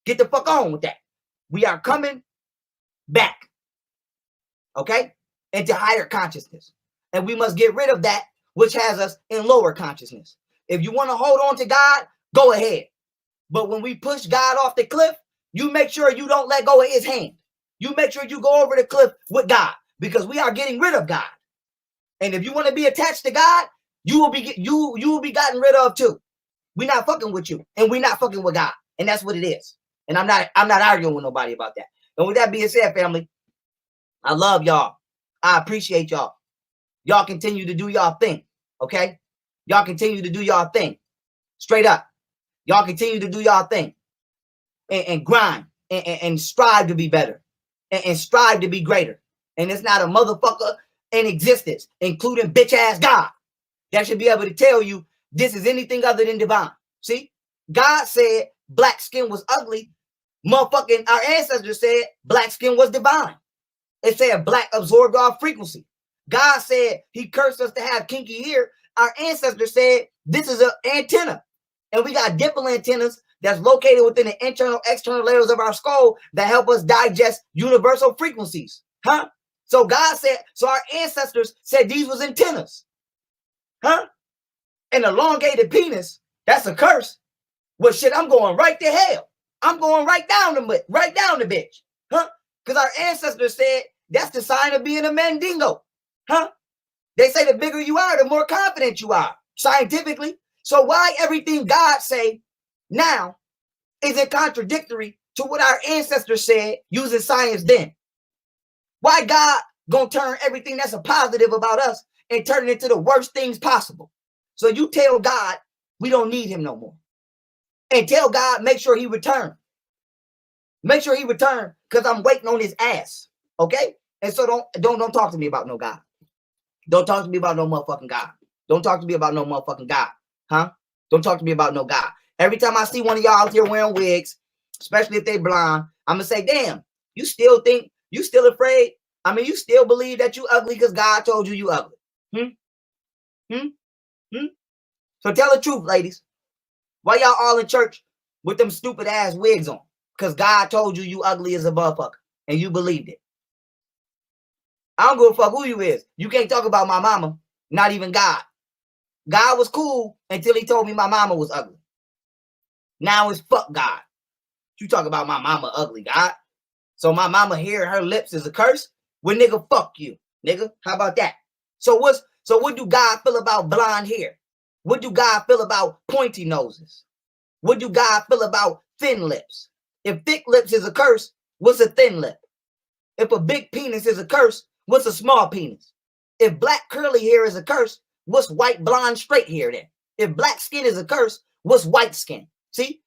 Get the fuck on with that. We are coming back. Okay? Into higher consciousness. And we must get rid of that which has us in lower consciousness. If you want to hold on to God, go ahead. But when we push God off the cliff, you make sure you don't let go of his hand. You make sure you go over the cliff with God because we are getting rid of God. And if you want to be attached to God, you will be gotten rid of too. We're not fucking with you and we're not fucking with God. And that's what it is. And I'm not arguing with nobody about that. And with that being said, family, I love y'all. I appreciate y'all. Y'all continue to do y'all thing. Okay? Y'all continue to do y'all thing. Straight up. Y'all continue to do y'all thing. And grind. And strive to be better. And strive to be greater. And it's not a motherfucker in existence, including bitch ass God, that should be able to tell you this is anything other than divine. See? God said black skin was ugly. Motherfucking our ancestors said black skin was divine. It said black absorbed our frequency. God said he cursed us to have kinky hair. Our ancestors said this is an antenna. And we got dimple antennas that's located within the internal, external layers of our skull that help us digest universal frequencies. Huh? So God said, so our ancestors said these was antennas. Huh? An elongated penis, that's a curse. Well, shit, I'm going right to hell. I'm going right down the bitch. Huh? Because our ancestors said that's the sign of being a mandingo. Huh? They say the bigger you are, the more confident you are, scientifically. So why everything God say now is it contradictory to what our ancestors said using science then? Why God gonna turn everything that's a positive about us and turn it into the worst things possible? So you tell God we don't need him no more. And tell God make sure he return. Make sure he return because I'm waiting on his ass. Okay? And so don't talk to me about no God. Don't talk to me about no motherfucking God. Don't talk to me about no motherfucking God. Huh? Don't talk to me about no God. Every time I see one of y'all out here wearing wigs, especially if they blonde, I'm gonna say, damn, you still afraid? I mean, you still believe that you ugly because God told you ugly. So tell the truth, ladies. Why y'all all in church with them stupid ass wigs on? Because God told you ugly as a motherfucker and you believed it. I don't give a fuck who you is. You can't talk about my mama, not even God. God was cool until he told me my mama was ugly. Now it's fuck God. You talk about my mama ugly, God. So my mama hair, her lips is a curse? Well, nigga, fuck you, nigga. How about that? So what do God feel about blonde hair? What do God feel about pointy noses? What do God feel about thin lips? If thick lips is a curse, what's a thin lip? If a big penis is a curse, what's a small penis? If black curly hair is a curse, what's white blonde straight hair then? If black skin is a curse, what's white skin? See?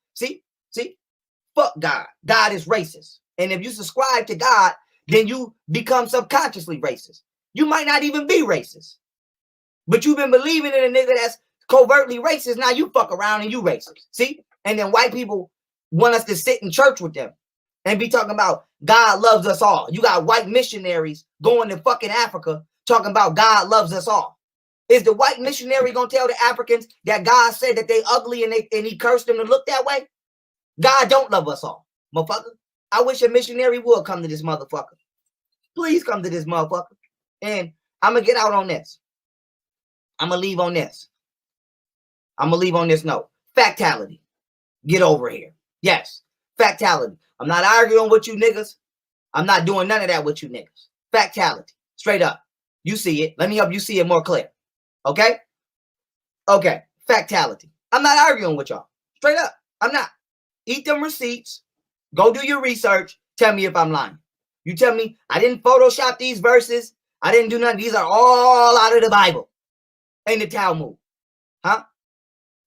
Fuck God. God is racist. And if you subscribe to God, then you become subconsciously racist. You might not even be racist. But you've been believing in a nigga that's covertly racist. Now you fuck around and you racist. See? And then white people want us to sit in church with them and be talking about God loves us all. You got white missionaries going to fucking Africa talking about God loves us all. Is the white missionary going to tell the Africans that God said that they ugly and he cursed them to look that way? God don't love us all, motherfucker. I wish a missionary would come to this motherfucker. Please come to this motherfucker. And I'm going to get out on this. I'm going to leave on this. I'm going to leave on this note. Factality. Get over here. Yes. Factality. I'm not arguing with you niggas. I'm not doing none of that with you niggas. Factality. Straight up. You see it. Let me help you see it more clear. Okay? Okay. Factality. I'm not arguing with y'all. Straight up. I'm not. Eat them receipts. Go do your research. Tell me if I'm lying. You tell me I didn't Photoshop these verses. I didn't do nothing. These are all out of the Bible and the Talmud. Huh?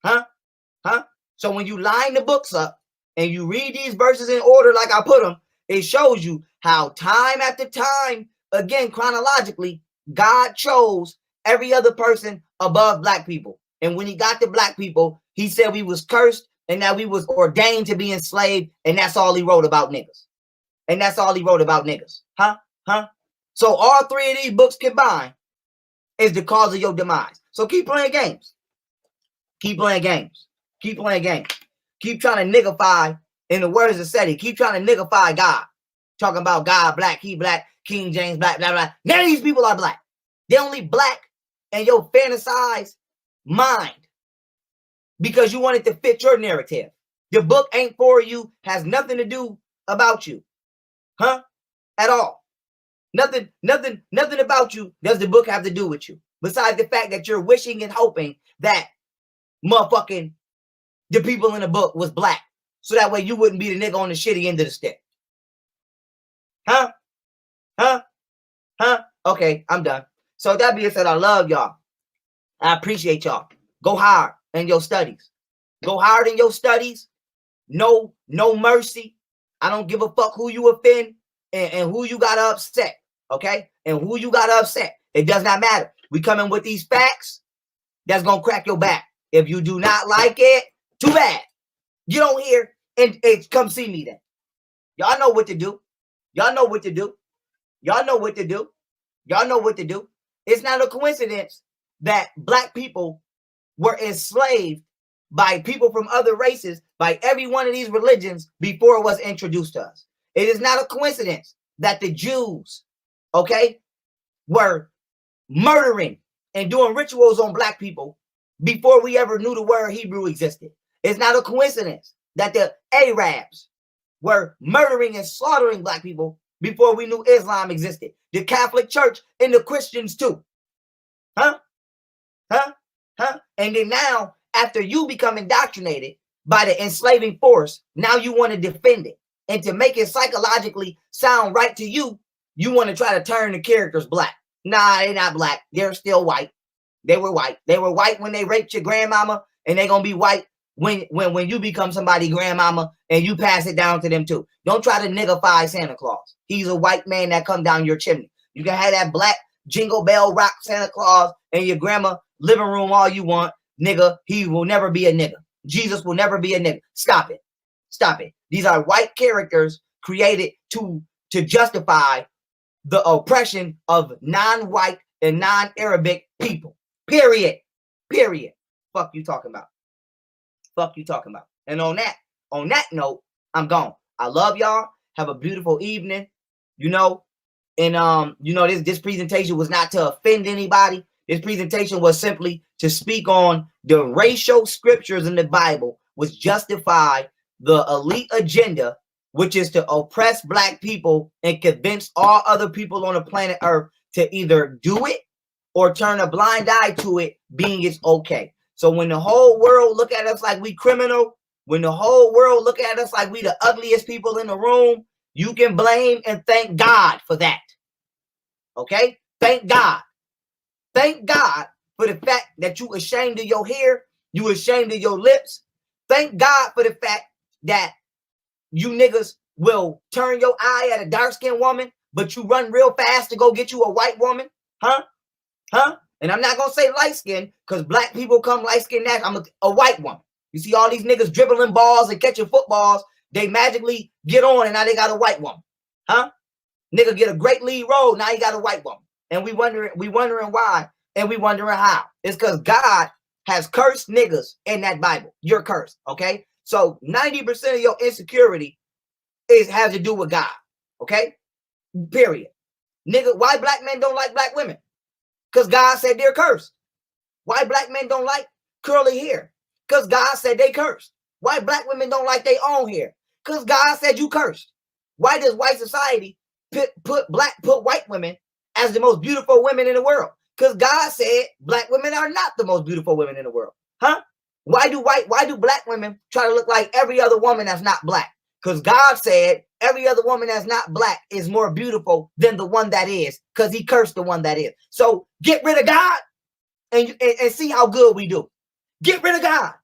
Huh? Huh? So when you line the books up and you read these verses in order like I put them, it shows you how time after time, again, chronologically, God chose every other person above black people. And when he got to black people, he said we was cursed and that we was ordained to be enslaved. And that's all he wrote about niggas. And that's all he wrote about niggas. Huh? Huh? So all three of these books combined is the cause of your demise. So keep playing games. Keep playing games. Keep playing games. Keep trying to niggify, in the words of SETI, keep trying to niggify God. Talking about God black, he black, King James black, blah, blah. None of these people are black. They're only black in your fantasized mind because you want it to fit your narrative. The book ain't for you, has nothing to do about you. Huh? At all. Nothing about you does the book have to do with you. Besides the fact that you're wishing and hoping that motherfucking the people in the book was black. So that way you wouldn't be the nigga on the shitty end of the stick. Huh? Huh? Huh? Okay, I'm done. So that being said, I love y'all. I appreciate y'all. Go hard in your studies. Go hard in your studies. No mercy. I don't give a fuck who you offend and who you gotta upset. Okay? And who you gotta upset. It does not matter. We come in with these facts that's gonna crack your back. If you do not like it, too bad. You don't hear and come see me then. Y'all know what to do. Y'all know what to do. Y'all know what to do. Y'all know what to do. It's not a coincidence that black people were enslaved by people from other races, by every one of these religions before it was introduced to us. It is not a coincidence that the Jews, okay, were murdering and doing rituals on black people before we ever knew the word Hebrew existed. It's not a coincidence that the Arabs were murdering and slaughtering black people before we knew Islam existed. The Catholic Church and the Christians too. Huh? Huh? Huh? And then now, after you become indoctrinated by the enslaving force, now you want to defend it. And to make it psychologically sound right to you, you want to try to turn the characters black. Nah, they're not black. They're still white. They were white. They were white when they raped your grandmama, and they're going to be white when you become somebody's grandmama and you pass it down to them too. Don't try to niggify Santa Claus. He's a white man that come down your chimney. You can have that black jingle bell rock Santa Claus in your grandma living room all you want. Nigga, he will never be a nigga. Jesus will never be a nigga. Stop it. Stop it. These are white characters created to justify the oppression of non-white and non-Arabic people. Period. Period. Fuck you talking about. Fuck you talking about. And on that note, I'm gone. I love y'all. Have a beautiful evening. You know, and this presentation was not to offend anybody. This presentation was simply to speak on the racial scriptures in the Bible, which justify the elite agenda, which is to oppress black people and convince all other people on the planet Earth to either do it or turn a blind eye to it, being it's okay. So when the whole world look at us like we criminal, when the whole world look at us like we the ugliest people in the room, you can blame and thank God for that. Okay? Thank God. Thank God for the fact that you ashamed of your hair, you ashamed of your lips. Thank God for the fact that you niggas will turn your eye at a dark-skinned woman, but you run real fast to go get you a white woman. Huh? Huh? And I'm not going to say light-skinned because black people come light-skinned. I'm a white woman. You see all these niggas dribbling balls and catching footballs. They magically get on and now they got a white woman. Huh? Nigga get a great lead role. Now he got a white woman. And we wondering why and we wondering how. It's because God has cursed niggas in that Bible. You're cursed. Okay? So 90% of your insecurity has to do with God. Okay? Period. Nigga, why black men don't like black women? Because God said they're cursed. Why black men don't like curly hair? Because God said they cursed. Why black women don't like their own hair? Because God said you cursed. Why does white society put white women as the most beautiful women in the world? Because God said black women are not the most beautiful women in the world. Huh? Why do black women try to look like every other woman that's not black? Because God said every other woman that's not black is more beautiful than the one that is, because he cursed the one that is. So get rid of God and see how good we do. Get rid of God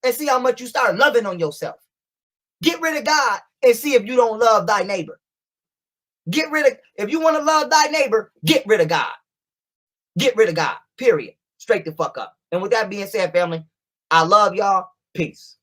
and see how much you start loving on yourself. Get rid of God and see if you don't love thy neighbor. Get rid of, if you want to love thy neighbor, get rid of God. Get rid of God, period. Straight the fuck up. And with that being said, family, I love y'all. Peace.